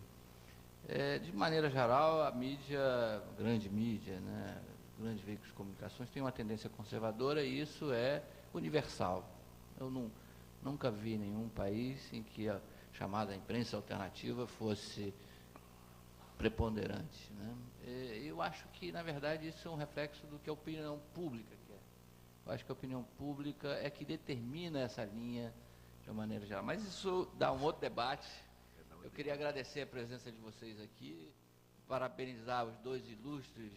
De maneira geral, a mídia, grande mídia, né, grandes veículos de comunicações, tem uma tendência conservadora e isso é universal. Eu nunca vi nenhum país em que a chamada imprensa alternativa fosse preponderante, né? Eu acho que, na verdade, isso é um reflexo do que a opinião pública quer. Eu acho que a opinião pública é que determina essa linha de uma maneira geral. Mas isso dá um outro debate. Eu queria agradecer a presença de vocês aqui, parabenizar os dois ilustres